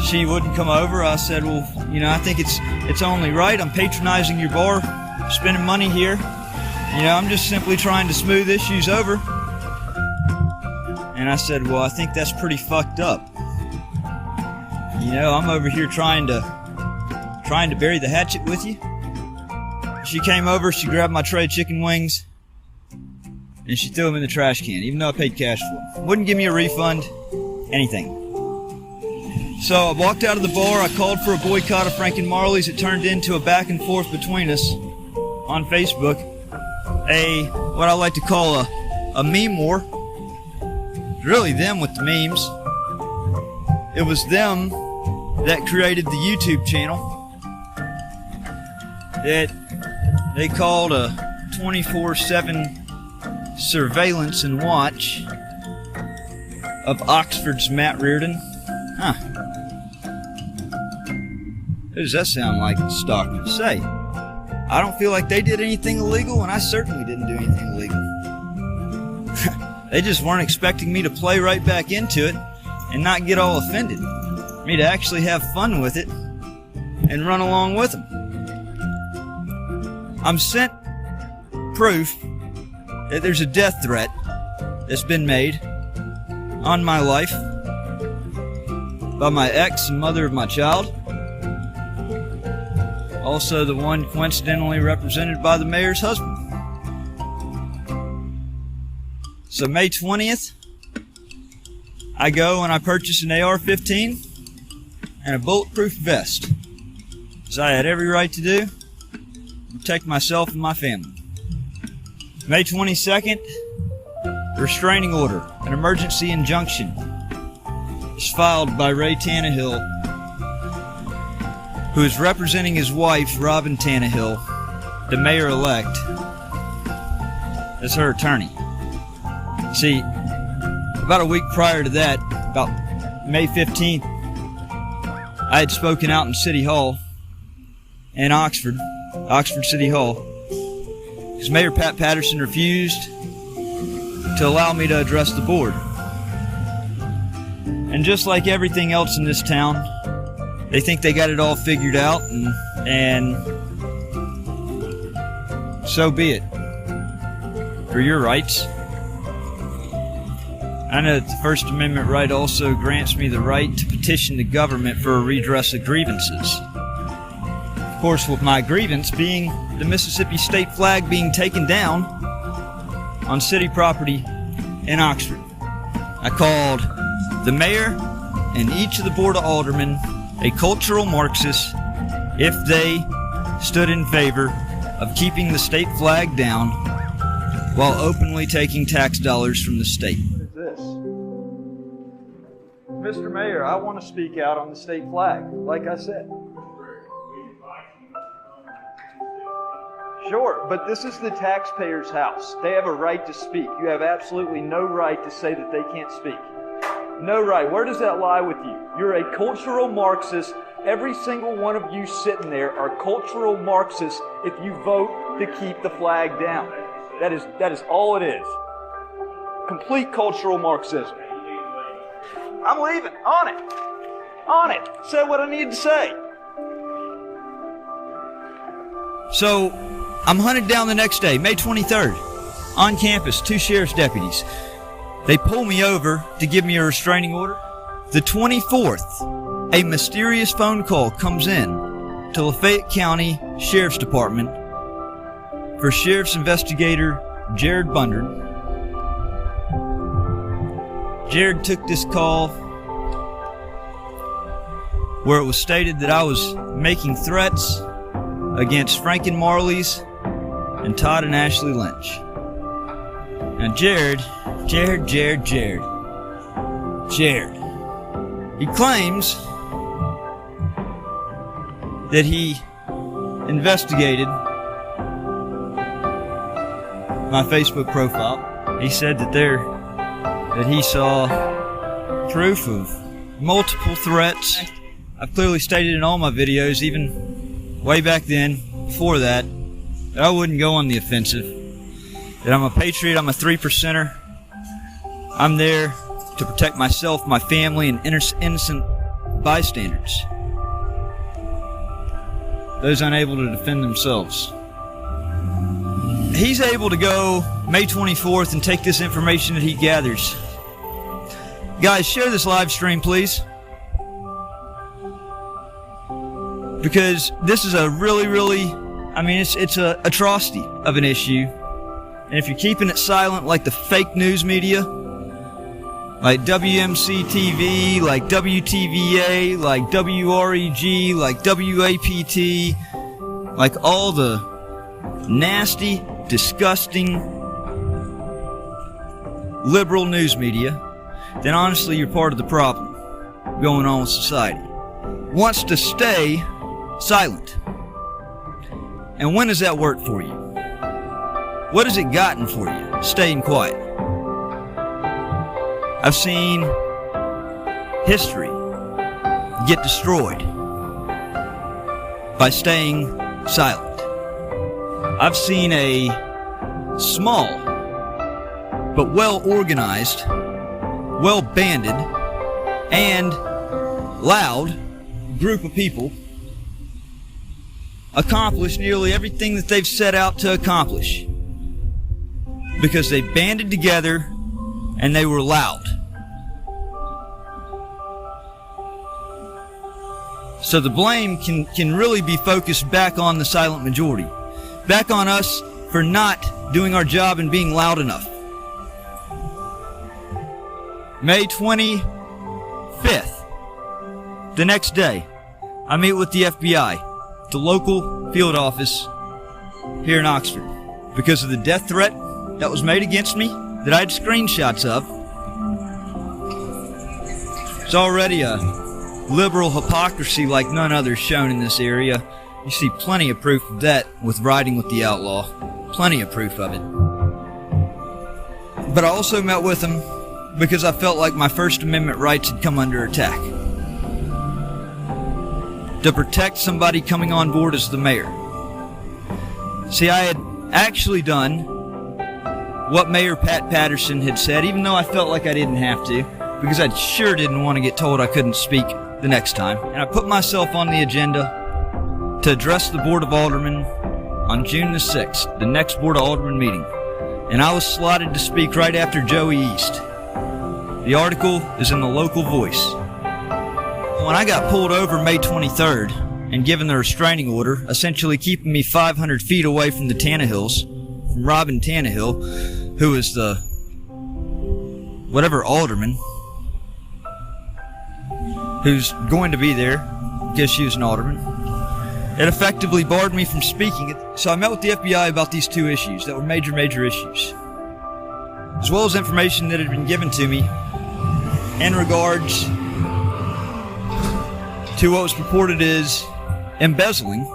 She wouldn't come over. I said, well, you know, I think it's only right. I'm patronizing your bar, spending money here. You know, I'm just simply trying to smooth issues over. And I said, well, I think that's pretty fucked up. You know, I'm over here trying to bury the hatchet with you. She came over, she grabbed my tray of chicken wings, and she threw them in the trash can, even though I paid cash for them. Wouldn't give me a refund, anything. So I walked out of the bar, I called for a boycott of Frank and Marley's. It turned into a back and forth between us on Facebook. What I like to call a meme war. Really them with the memes. It was them that created the YouTube channel that they called a 24/7 surveillance and watch of Oxford's Matt Reardon. Huh. Who does that sound like Stockman to say? I don't feel like they did anything illegal, and I certainly didn't do anything illegal. They just weren't expecting me to play right back into it and not get all offended. Me to actually have fun with it and run along with them. I'm sent proof that there's a death threat that's been made on my life by my ex and mother of my child. Also the one coincidentally represented by the mayor's husband. So May 20th, I go and I purchase an AR-15 and a bulletproof vest, as I had every right to do. Protect myself and my family. May 22nd, restraining order, an emergency injunction, is filed by Ray Tannehill, who is representing his wife, Robin Tannehill, the mayor-elect, as her attorney. See, about a week prior to that, about May 15th, I had spoken out in City Hall in Oxford City Hall, because Mayor Pat Patterson refused to allow me to address the board. And just like everything else in this town, they think they got it all figured out, and so be it. For your rights. I know that the First Amendment right also grants me the right to petition the government for a redress of grievances. Of course, with my grievance being the Mississippi state flag being taken down on city property in Oxford. I called the mayor and each of the board of aldermen a cultural Marxist if they stood in favor of keeping the state flag down while openly taking tax dollars from the state. What is this? Mr. Mayor, I want to speak out on the state flag, like I said. Sure, but this is the taxpayer's house. They have a right to speak. You have absolutely no right to say that they can't speak. No right. Where does that lie with you? You're a cultural Marxist. Every single one of you sitting there are cultural Marxists if you vote to keep the flag down. That is all it is. complete cultural Marxism. I'm leaving. On it. On it. Said what I needed to say. So, I'm hunted down the next day, May 23rd. On campus, 2 sheriff's deputies. They pull me over to give me a restraining order. The 24th, a mysterious phone call comes in to Lafayette County Sheriff's Department for Sheriff's Investigator Jared Bundard. Jared took this call where it was stated that I was making threats against Franken Marley's and Todd and Ashley Lynch. Now Jared, he claims that he investigated my Facebook profile. He said that he saw proof of multiple threats. I've clearly stated in all my videos, even way back then, before that I wouldn't go on the offensive. That I'm a patriot, I'm a 3%er. I'm there to protect myself, my family, and innocent bystanders. Those unable to defend themselves. He's able to go May 24th and take this information that he gathers. Guys, share this live stream, please. Because this is a really, it's a atrocity of an issue. And if you're keeping it silent like the fake news media, like WMC TV, like WTVA, like WREG, like WAPT, like all the nasty, disgusting, liberal news media, then honestly you're part of the problem going on with society. Wants to stay silent. And when does that work for you? What has it gotten for you, staying quiet? I've seen history get destroyed by staying silent. I've seen a small but well-organized, well-banded, and loud group of people accomplish nearly everything that they've set out to accomplish. Because they banded together and they were loud. So the blame can really be focused back on the silent majority. Back on us for not doing our job and being loud enough. May 25th, the next day, I meet with the FBI, the local field office here in Oxford, because of the death threat that was made against me, that I had screenshots of. It's already a liberal hypocrisy like none other shown in this area. You see plenty of proof of that with riding with the Outlaw. Plenty of proof of it. But I also met with him because I felt like my First Amendment rights had come under attack. To protect somebody coming on board as the mayor. See, I had actually done what Mayor Pat Patterson had said, even though I felt like I didn't have to, because I sure didn't want to get told I couldn't speak the next time. And I put myself on the agenda to address the Board of Aldermen on June the 6th, the next Board of Aldermen meeting. And I was slotted to speak right after Joey East. The article is in the local Voice. When I got pulled over May 23rd and given the restraining order, essentially keeping me 500 feet away from the Tannehills, from Robin Tannehill, who is the whatever alderman who's going to be there because she was an alderman, it effectively barred me from speaking. So I met with the FBI about these 2 issues that were major issues, as well as information that had been given to me in regards to what was purported as embezzling.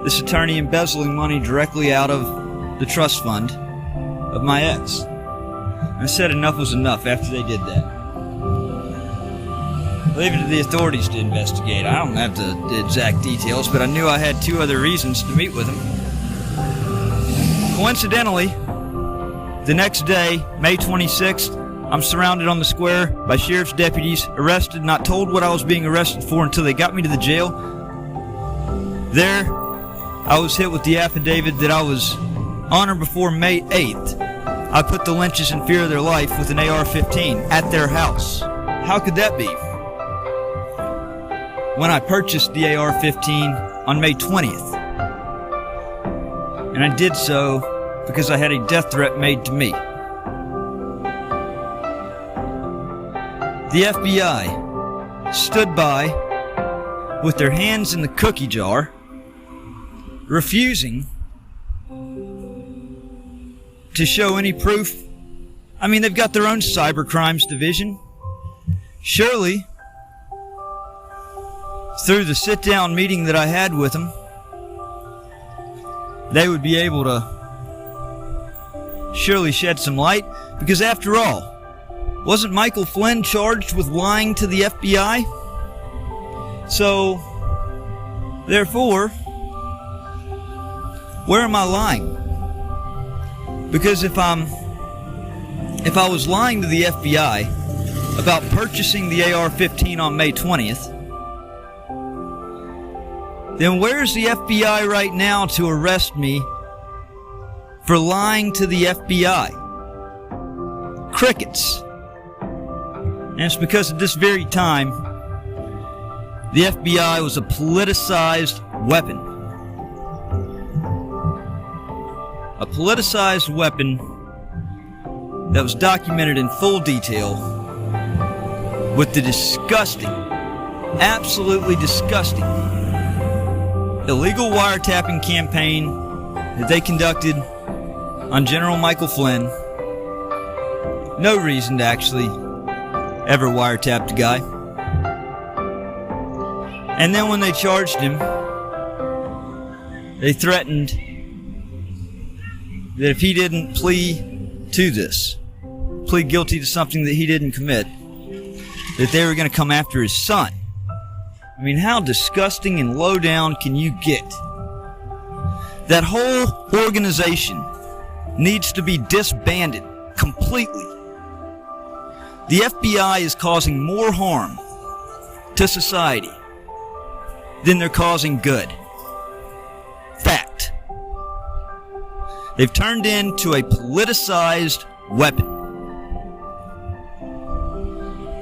This attorney embezzling money directly out of the trust fund of my ex. I said enough was enough after they did that. Leave it to the authorities to investigate. I don't have the exact details, but I knew I had 2 other reasons to meet with him. Coincidentally, The next day, May 26th, I'm surrounded on the square by sheriff's deputies, arrested, not told what I was being arrested for until they got me to the jail. There, I was hit with the affidavit that I was on or before May 8th. I put the Lynches in fear of their life with an AR-15 at their house. How could that be? When I purchased the AR-15 on May 20th. And I did so because I had a death threat made to me. The FBI stood by with their hands in the cookie jar, refusing to show any proof. I mean, they've got their own cyber crimes division. Surely, through the sit-down meeting that I had with them, they would be able to surely shed some light, because after all, wasn't Michael Flynn charged with lying to the FBI? So, therefore, where am I lying? Because if I was lying to the FBI about purchasing the AR-15 on May 20th, then where's the FBI right now to arrest me for lying to the FBI? Crickets. And it's because at this very time, the FBI was a politicized weapon. A politicized weapon that was documented in full detail with the disgusting, absolutely disgusting, illegal wiretapping campaign that they conducted on General Michael Flynn. No reason to actually ever wiretap the guy. And then when they charged him, they threatened that if he didn't plead guilty to something that he didn't commit, that they were going to come after his son. I mean, how disgusting and low down can you get? That whole organization needs to be disbanded completely. The FBI is causing more harm to society than they're causing good. Fact. They've turned into a politicized weapon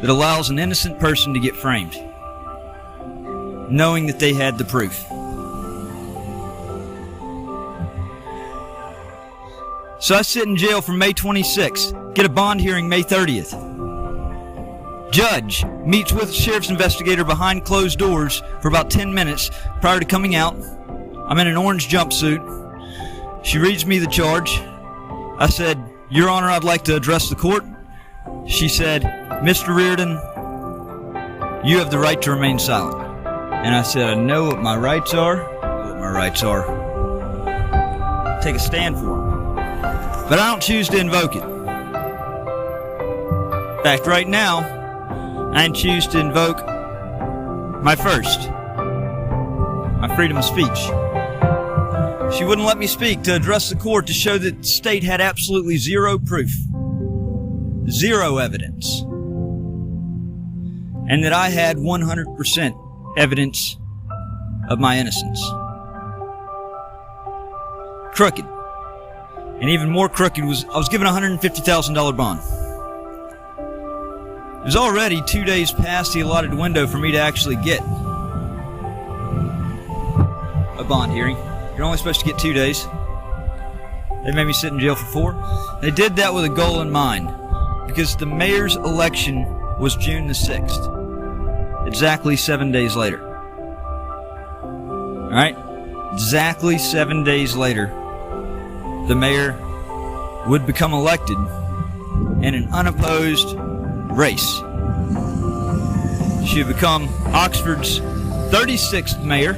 that allows an innocent person to get framed, knowing that they had the proof. So I sit in jail from May 26th, get a bond hearing May 30th. Judge meets with sheriff's investigator behind closed doors for about 10 minutes prior to coming out. I'm in an orange jumpsuit. She reads me the charge. I said, "Your Honor, I'd like to address the court." She said, "Mr. Reardon, you have the right to remain silent." And I said, "I know what my rights are. Take a stand for them. But I don't choose to invoke it. In fact, right now, I choose to invoke my freedom of speech." She wouldn't let me speak to address the court to show that the state had absolutely zero proof, zero evidence, and that I had 100% evidence of my innocence. Crooked. And even more crooked was I was given a $150,000 bond. It was already 2 days past the allotted window for me to actually get a bond hearing. You're only supposed to get 2 days. They made me sit in jail for 4. They did that with a goal in mind, because the mayor's election was June the 6th, exactly 7 days later. Alright? Exactly 7 days later, the mayor would become elected in an unopposed race. She would become Oxford's 36th mayor.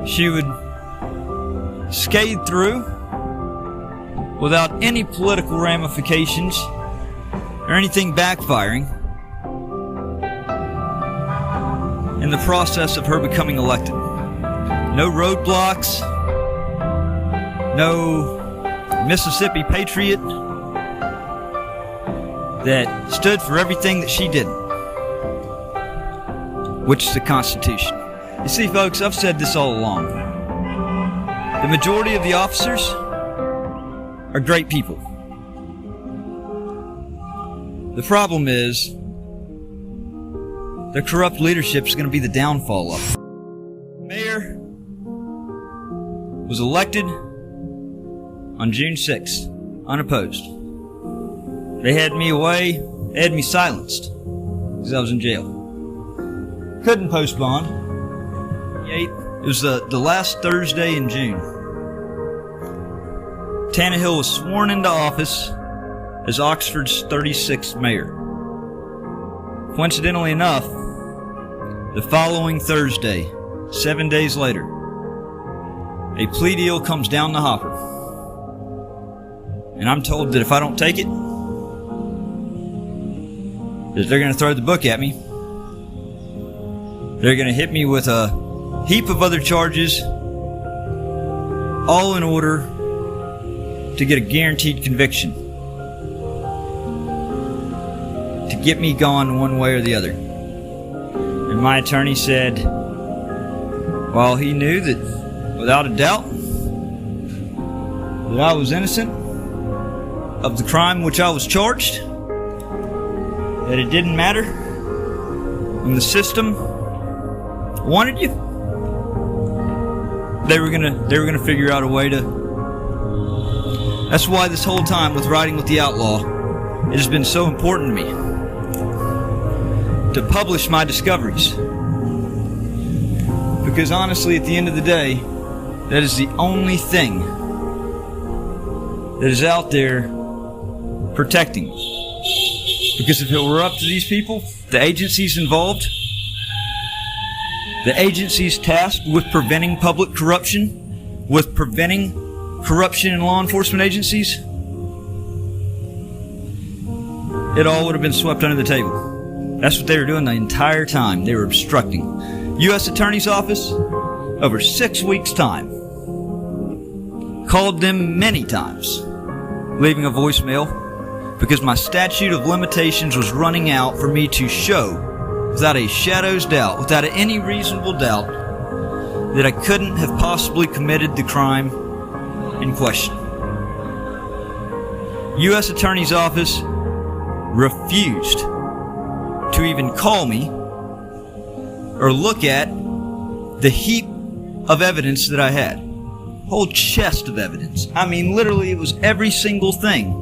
She would scathe through without any political ramifications or anything backfiring in the process of her becoming elected. No roadblocks, no Mississippi Patriot that stood for everything that she didn't, which is the Constitution. You see, folks, I've said this all along. The majority of the officers are great people. The problem is, their corrupt leadership is going to be the downfall of it. The mayor was elected on June 6th, unopposed. They had me away, they had me silenced, because I was in jail. Couldn't post bond. It was the last Thursday in June. Tannehill was sworn into office as Oxford's 36th mayor. Coincidentally enough, the following Thursday, 7 days later, a plea deal comes down the hopper. And I'm told that if I don't take it, that they're going to throw the book at me. They're going to hit me with a heap of other charges, all in order to get a guaranteed conviction, to get me gone one way or the other. And my attorney said, while he knew that without a doubt that I was innocent of the crime which I was charged, that it didn't matter when the system wanted you, they were gonna figure out a way to. That's why this whole time with writing with the Outlaw, it has been so important to me to publish my discoveries. Because honestly, at the end of the day, that is the only thing that is out there protecting. Because if it were up to these people, the agencies involved, the agencies tasked with preventing public corruption, with preventing corruption in law enforcement agencies, it all would have been swept under the table. That's what they were doing the entire time. They were obstructing. U.S. Attorney's Office, over 6 weeks' time, called them many times, leaving a voicemail, because my statute of limitations was running out for me to show, without a shadow's doubt, without any reasonable doubt, that I couldn't have possibly committed the crime in question. U.S. Attorney's Office refused to even call me or look at the heap of evidence that I had. Whole chest of evidence. I mean, literally, it was every single thing.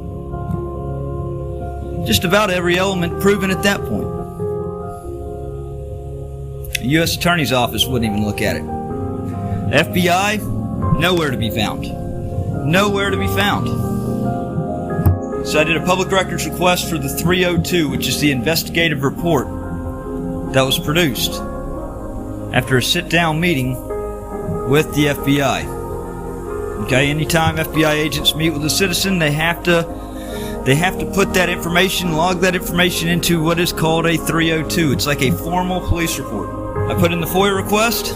Just about every element proven at that point. The U.S. Attorney's Office wouldn't even look at it. The FBI, nowhere to be found. Nowhere to be found. So I did a public records request for the 302, which is the investigative report that was produced after a sit-down meeting with the FBI. Okay, anytime FBI agents meet with a citizen, they have to put that information, log that information into what is called a 302. It's like a formal police report. I put in the FOIA request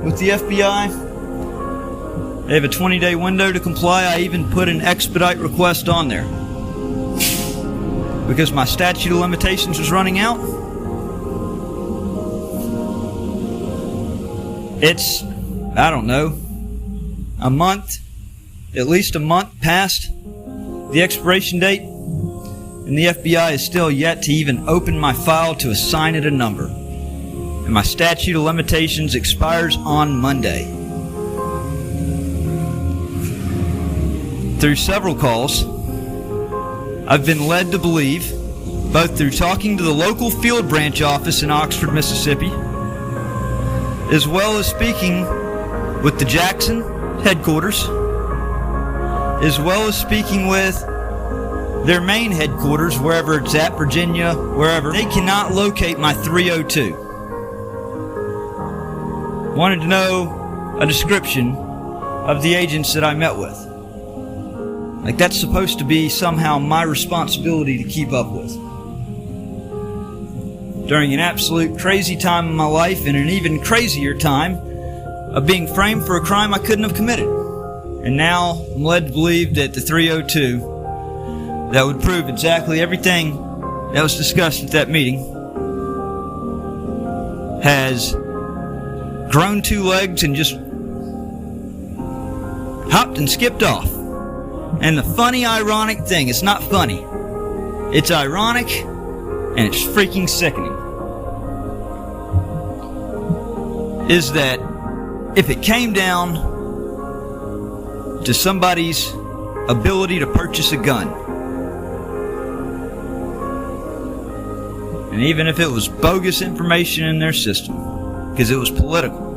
with the FBI. They have a 20-day window to comply. I even put an expedite request on there because my statute of limitations was running out. It's, I don't know, a month, at least a month past the expiration date, and the FBI is still yet to even open my file to assign it a number. And my statute of limitations expires on Monday. Through several calls, I've been led to believe, both through talking to the local field branch office in Oxford, Mississippi, as well as speaking with the Jackson headquarters, as well as speaking with their main headquarters, wherever it's at, Virginia, wherever. They cannot locate my 302. Wanted to know a description of the agents that I met with. Like that's supposed to be somehow my responsibility to keep up with. During an absolute crazy time in my life, and an even crazier time of being framed for a crime I couldn't have committed. And now I'm led to believe that the 302 that would prove exactly everything that was discussed at that meeting has grown 2 legs and just hopped and skipped off. And the funny, ironic thing, it's not funny. It's ironic and it's freaking sickening. Is that if it came down to somebody's ability to purchase a gun, and even if it was bogus information in their system, because it was political,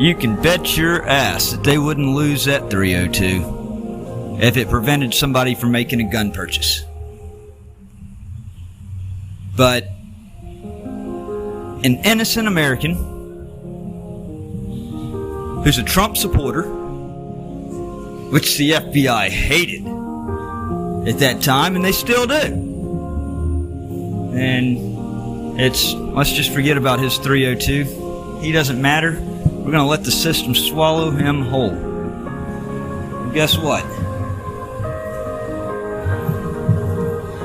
you can bet your ass that they wouldn't lose that 302 if it prevented somebody from making a gun purchase. But an innocent American who's a Trump supporter, which the FBI hated at that time, and they still do. And let's just forget about his 302. He doesn't matter. We're going to let the system swallow him whole. And guess what?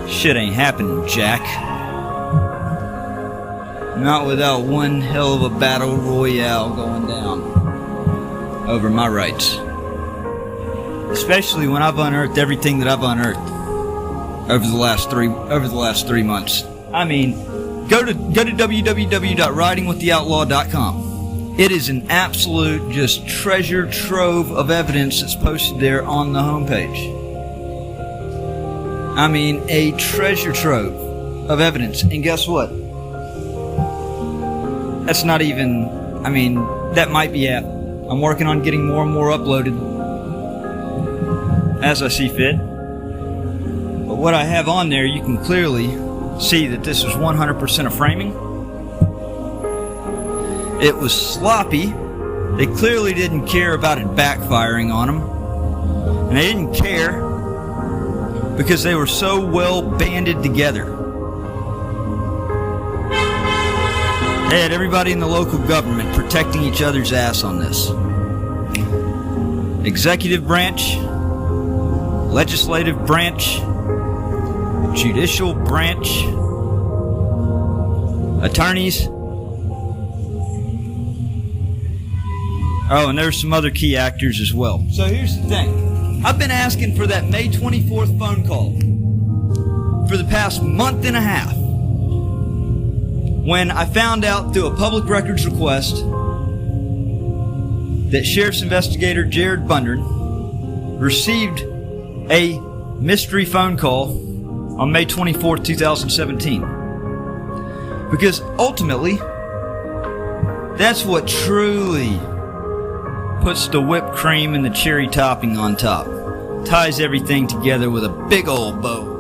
Shit ain't happening, Jack. Not without one hell of a battle royale going down over my rights. Especially when I've unearthed everything that I've unearthed over the last 3 months. I mean, go to www.ridingwiththeoutlaw.com. It is an absolute just treasure trove of evidence that's posted there on the homepage. I mean, a treasure trove of evidence. And guess what? That's not even, that might be it. I'm working on getting more and more uploaded as I see fit. But what I have on there, you can clearly see that this is 100% a framing. It was sloppy. They clearly didn't care about it backfiring on them. And they didn't care because they were so well banded together. They had everybody in the local government protecting each other's ass on this. Executive branch, legislative branch, judicial branch, attorneys. Oh, and there's some other key actors as well. So here's the thing. I've been asking for that May 24th phone call for the past month and a half. When I found out through a public records request that Sheriff's Investigator Jared Bundren received a mystery phone call on May 24th, 2017. Because ultimately, that's what truly puts the whipped cream and the cherry topping on top. Ties everything together with a big old bow.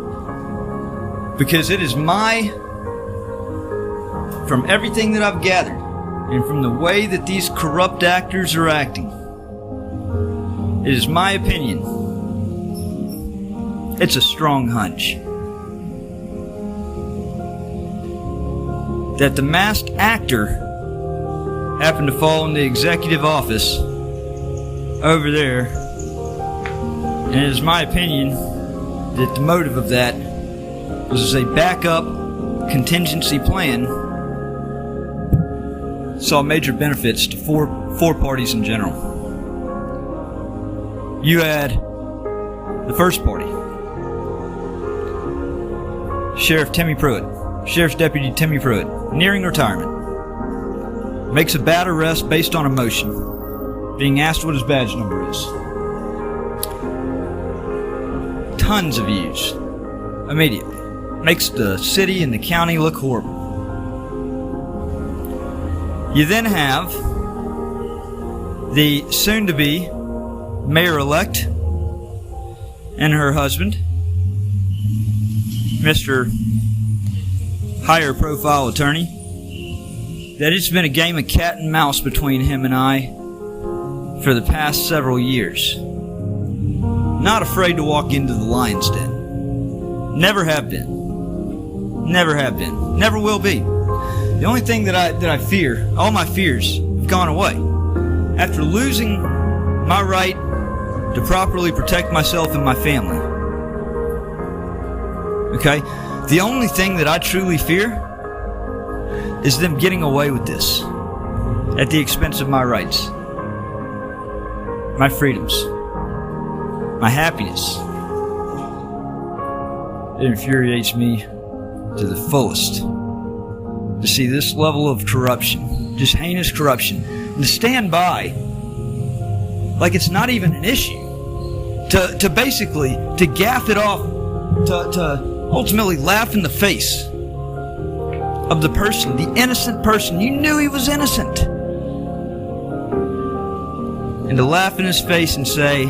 Because it is from everything that I've gathered, and from the way that these corrupt actors are acting, it is my opinion, it's a strong hunch, that the masked actor happened to fall in the executive office over there, and it is my opinion that the motive of that was a backup contingency plan. Saw major benefits to four parties in general. You had the first party, Sheriff's Deputy Timmy Pruitt, nearing retirement, makes a bad arrest based on emotion, being asked what his badge number is. Tons of views immediately. Makes the city and the county look horrible. You then have the soon-to-be mayor-elect and her husband, Mr. higher-profile attorney, that it's been a game of cat and mouse between him and I for the past several years. Not afraid to walk into the lion's den. Never have been. Never have been. Never will be. The only thing that I fear, all my fears have gone away. After losing my right to properly protect myself and my family, Okay? The only thing that I truly fear is them getting away with this at the expense of my rights, my freedoms, my happiness. It infuriates me to the fullest to see this level of corruption, just heinous corruption, and to stand by like it's not even an issue, to basically to gaff it off, to ultimately laugh in the face of the person, the innocent person. You knew he was innocent, and to laugh in his face and say,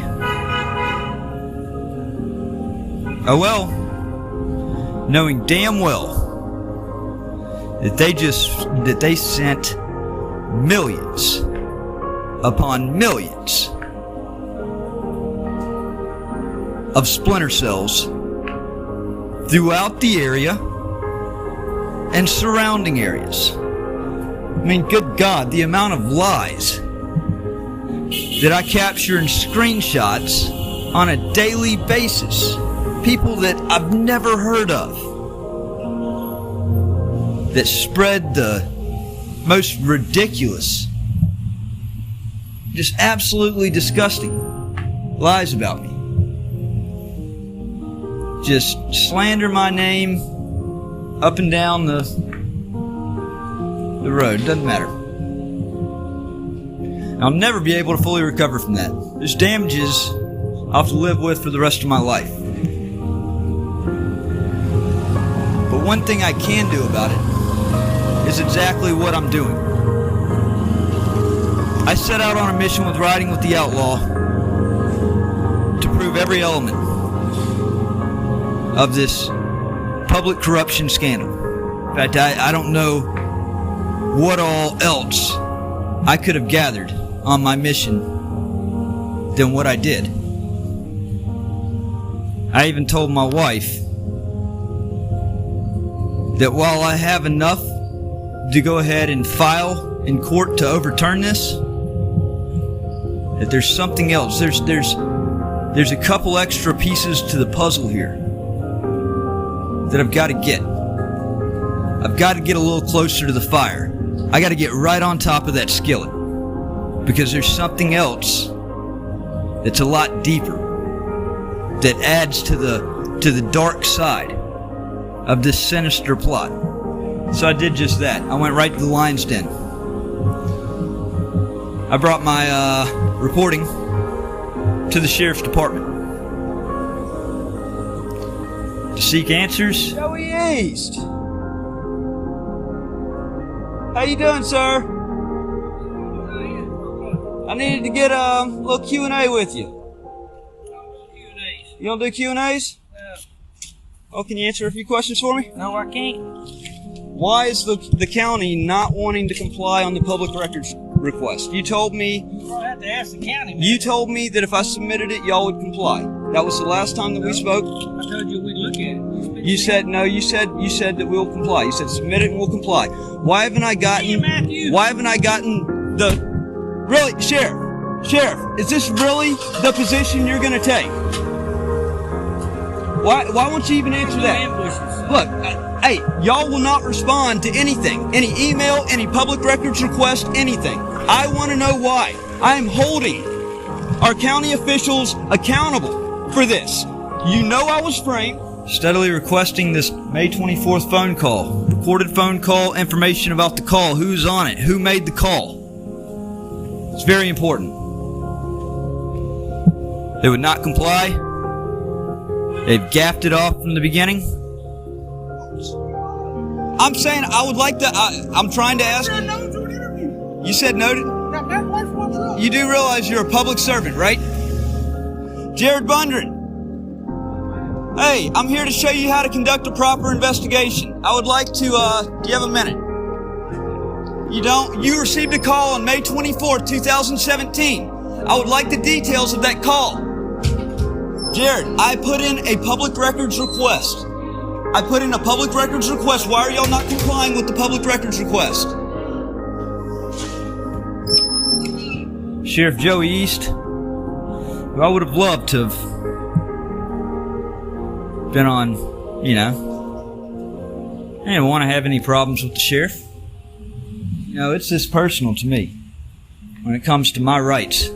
oh well, knowing damn well that they sent millions upon millions of splinter cells throughout the area and surrounding areas. I mean, good God, the amount of lies that I capture in screenshots on a daily basis. People that I've never heard of that spread the most ridiculous, just absolutely disgusting lies about me. Just slander my name up and down the road. Doesn't matter. I'll never be able to fully recover from that. There's damages I'll have to live with for the rest of my life. But one thing I can do about it is exactly what I'm doing. I set out on a mission with Riding with the Outlaw to prove every element of this public corruption scandal. In fact, I don't know what all else I could have gathered on my mission than what I did. I even told my wife that while I have enough to go ahead and file in court to overturn this, that there's something else. There's a couple extra pieces to the puzzle here that I've got to get. I've got to get a little closer to the fire. I got to get right on top of that skillet, because there's something else that's a lot deeper, that adds to the dark side of this sinister plot. So I did just that. I went right to the lion's den. I brought my reporting to the sheriff's department to seek answers. Joey East. How you doing, sir? I needed to get a little Q&A with you. You don't do Q&As? No. Oh, can you answer a few questions for me? No, I can't. Why is the county not wanting to comply on the public records request? You told me. I'll have to ask the county. You told me that if I submitted it, y'all would comply. That was the last time that we spoke. I told you we'd look at it. You said no. You said that we'll comply. You said submit it and we'll comply. Why haven't I gotten? Why haven't I gotten the? Really, Sheriff, is this really the position you're going to take? Why won't you even answer that? Look, hey, y'all will not respond to anything. Any email, any public records request, anything. I want to know why. I am holding our county officials accountable for this. You know I was framed. Steadily requesting this May 24th phone call. Recorded phone call, information about the call, who's on it, who made the call. It's very important. They would not comply. They've gaffed it off from the beginning. I'm saying I would like to, I'm trying to ask you. You said no to, you do realize you're a public servant, right? Jared Bundren. Hey, I'm here to show you how to conduct a proper investigation. I would like to, do you have a minute? You don't? You received a call on May 24th, 2017. I would like the details of that call. Jared, I put in a public records request. Why are y'all not complying with the public records request? Sheriff Joey East, who I would have loved to have been on you know, I didn't want to have any problems with the sheriff. You know, it's this personal to me when it comes to my rights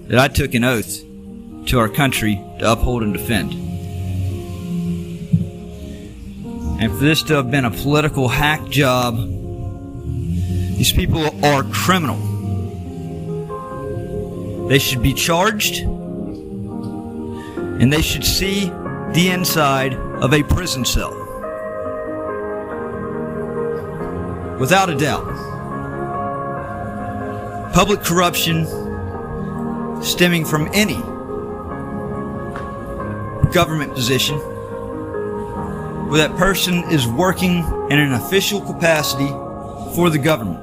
that I took an oath to our country to uphold and defend. And for this to have been a political hack job, these people are criminal. They should be charged, and they should see the inside of a prison cell. Without a doubt. Public corruption stemming from any government position where that person is working in an official capacity for the government.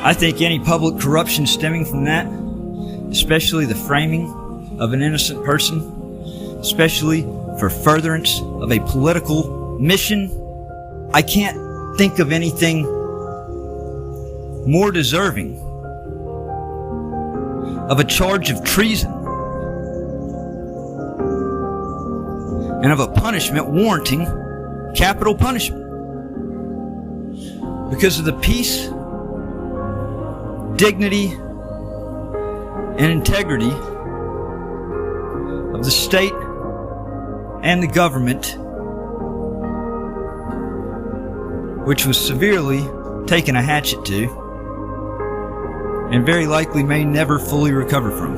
I think any public corruption stemming from that, especially the framing of an innocent person, especially for furtherance of a political mission, I can't think of anything more deserving of a charge of treason and of a punishment warranting capital punishment because of the peace, dignity, and integrity of the state and the government, which was severely taken a hatchet to and very likely may never fully recover from.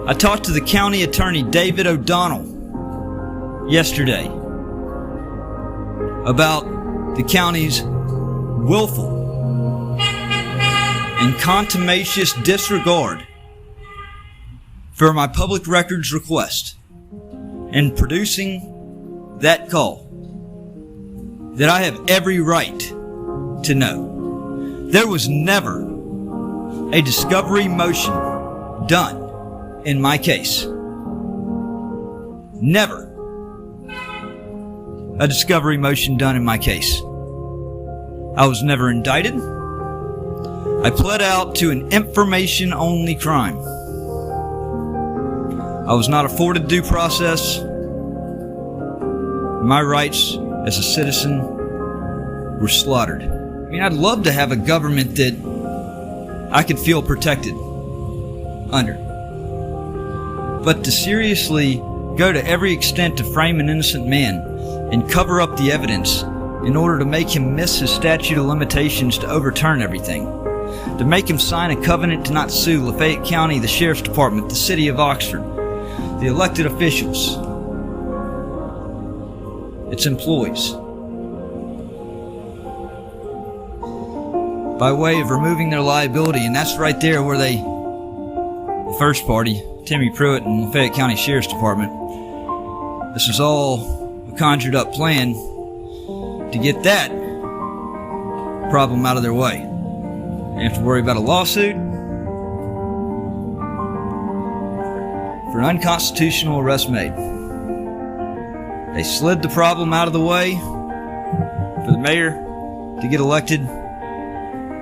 I talked to the county attorney, David O'Donnell, yesterday about the county's willful and contumacious disregard for my public records request in producing that call that I have every right to know. There was never a discovery motion done in my case. Never a discovery motion done in my case. I was never indicted. I pled out to an information-only crime. I was not afforded due process. My rights as a citizen were slaughtered. I mean, I'd love to have a government that I could feel protected under. But to seriously go to every extent to frame an innocent man and cover up the evidence in order to make him miss his statute of limitations to overturn everything, to make him sign a covenant to not sue Lafayette County, the Sheriff's Department, the City of Oxford, the elected officials, its employees, by way of removing their liability. And that's right there where the first party, Timmy Pruitt and Lafayette County Sheriff's Department, this was all a conjured up plan to get that problem out of their way. They have to worry about a lawsuit for an unconstitutional arrest made. They slid the problem out of the way for the mayor to get elected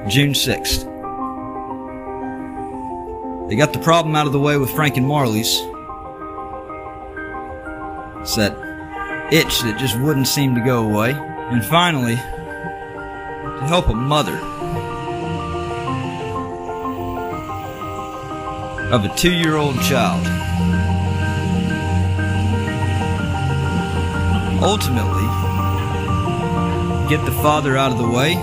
June 6th. They got the problem out of the way with Frank and Marley's. It's that itch that just wouldn't seem to go away. And finally, to help a mother of a 2-year-old child ultimately get the father out of the way,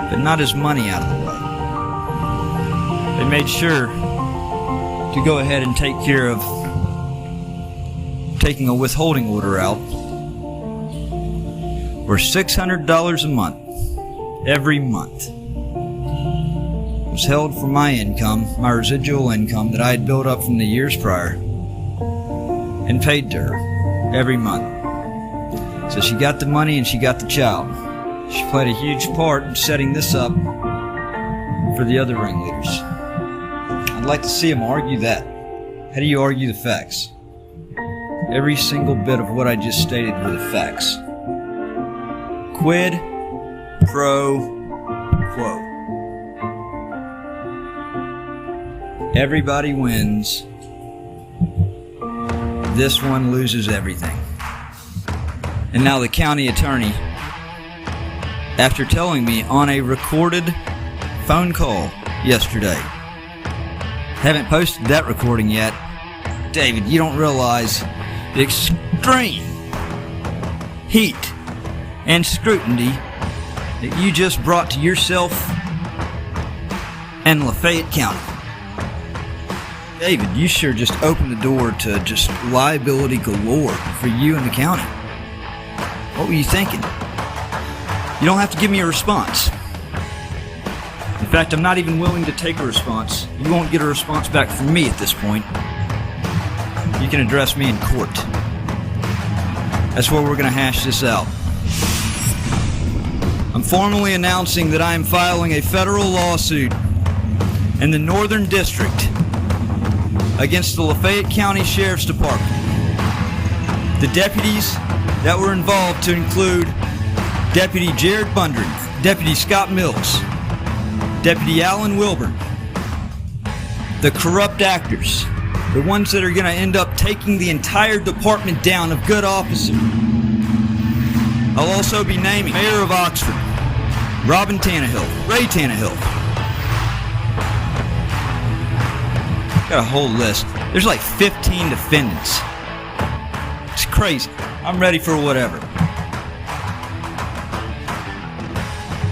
but not his money out of the way. They made sure to go ahead and take care of taking a withholding order out for $600 a month, every month, was held from my income, my residual income that I had built up from the years prior, and paid to her every month. So she got the money and she got the child. She played a huge part in setting this up for the other ringleaders. I'd like to see them argue that. How do you argue the facts? Every single bit of what I just stated were the facts. Quid pro quo. Everybody wins. this one loses everything. And now the county attorney, after telling me on a recorded phone call yesterday, haven't posted that recording yet. David, you don't realize the extreme heat and scrutiny that you just brought to yourself and Lafayette County. David, you sure just opened the door to just liability galore for you and the county. What were you thinking? You don't have to give me a response. In fact, I'm not even willing to take a response. You won't get a response back from me at this point. You can address me in court. That's where we're going to hash this out. I'm formally announcing that I am filing a federal lawsuit in the Northern District against the Lafayette County Sheriff's Department. The deputies that were involved to include Deputy Jared Bundren, Deputy Scott Mills, Deputy Alan Wilburn, the corrupt actors, the ones that are going to end up taking the entire department down of good officer. I'll also be naming Mayor of Oxford, Robin Tannehill, Ray Tannehill. Got a whole list. There's like 15 defendants. It's crazy. I'm ready for whatever.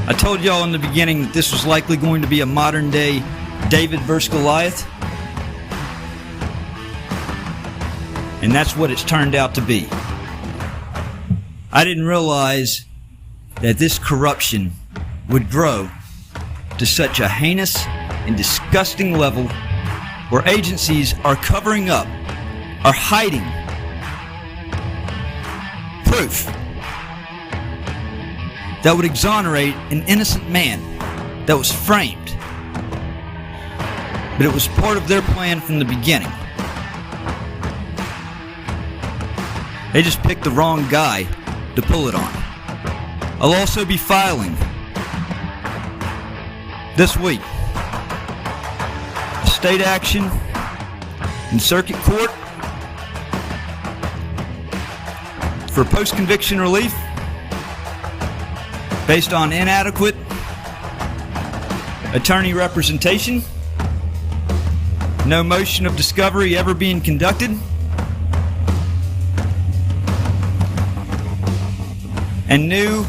I told y'all in the beginning that this was likely going to be a modern day David versus Goliath. And that's what it's turned out to be. I didn't realize that this corruption would grow to such a heinous and disgusting level where agencies are covering up, are hiding proof that would exonerate an innocent man that was framed. But it was part of their plan from the beginning. They just picked the wrong guy to pull it on. I'll also be filing this week a state action in circuit court for post-conviction relief based on inadequate attorney representation, no motion of discovery ever being conducted, and new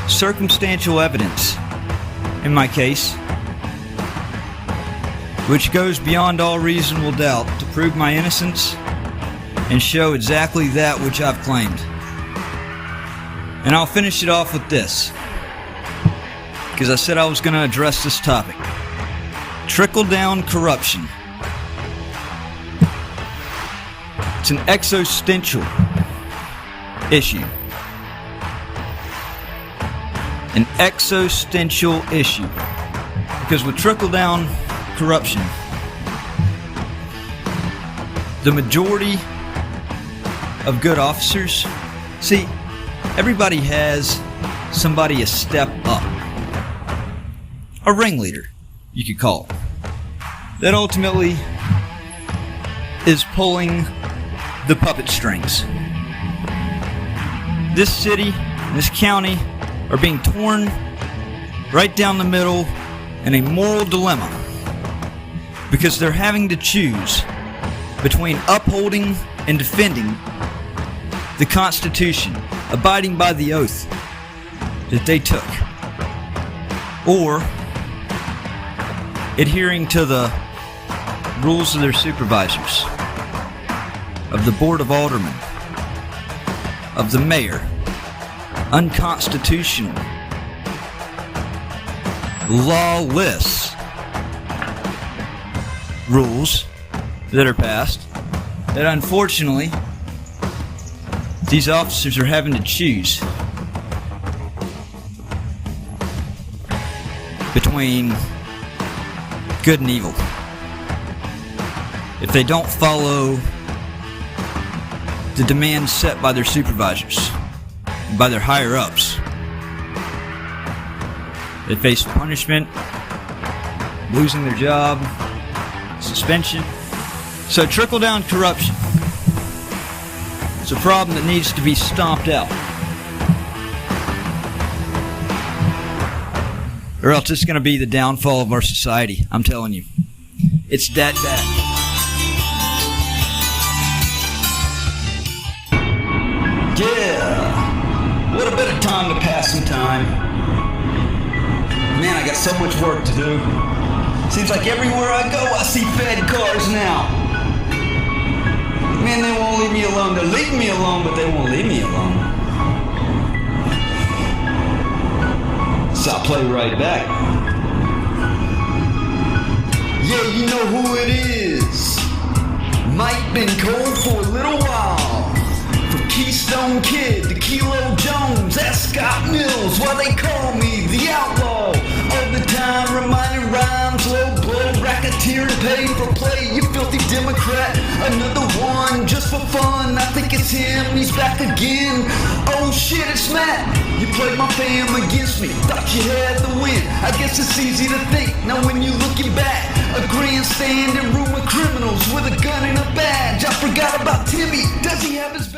circumstantial evidence in my case, which goes beyond all reasonable doubt to prove my innocence and show exactly that which I've claimed. And I'll finish it off with this, because I said I was going to address this topic. Trickle-down corruption. It's an existential issue. An existential issue. Because with trickle-down corruption, the majority of good officers, see, everybody has somebody a step up. A ringleader, you could call it. That ultimately is pulling the puppet strings. This city, this county are being torn right down the middle in a moral dilemma because they're having to choose between upholding and defending the Constitution, abiding by the oath that they took, or adhering to the rules of their supervisors, of the Board of Aldermen, of the mayor. Unconstitutional, lawless rules that are passed that unfortunately these officers are having to choose between good and evil. If they don't follow the demands set by their supervisors, by their higher-ups, they face punishment, losing their job, suspension. So trickle-down corruption. It's a problem that needs to be stomped out. Or else it's going to be the downfall of our society. I'm telling you. It's that bad. Yeah. What a better time to pass some time. Man, I got so much work to do. Seems like everywhere I go, I see Fed cars now. Man, they won't leave me alone. They're leaving me alone, but they won't leave me alone. So I'll play right back. Yeah, you know who it is. Mike been cold for a little while. From Keystone Kid to Kilo Jones, ask Scott Mills why they call me the Outlaw. All the time reminding rhymes, low blow, racketeer and pay for play. You filthy Democrat, another one just for fun. I think it's him, he's back again. Oh shit, it's Matt. You played my fam against me, thought you had the win. I guess it's easy to think, now when you looking back, a grandstand and room of criminals with a gun and a badge. I forgot about Timmy, does he have his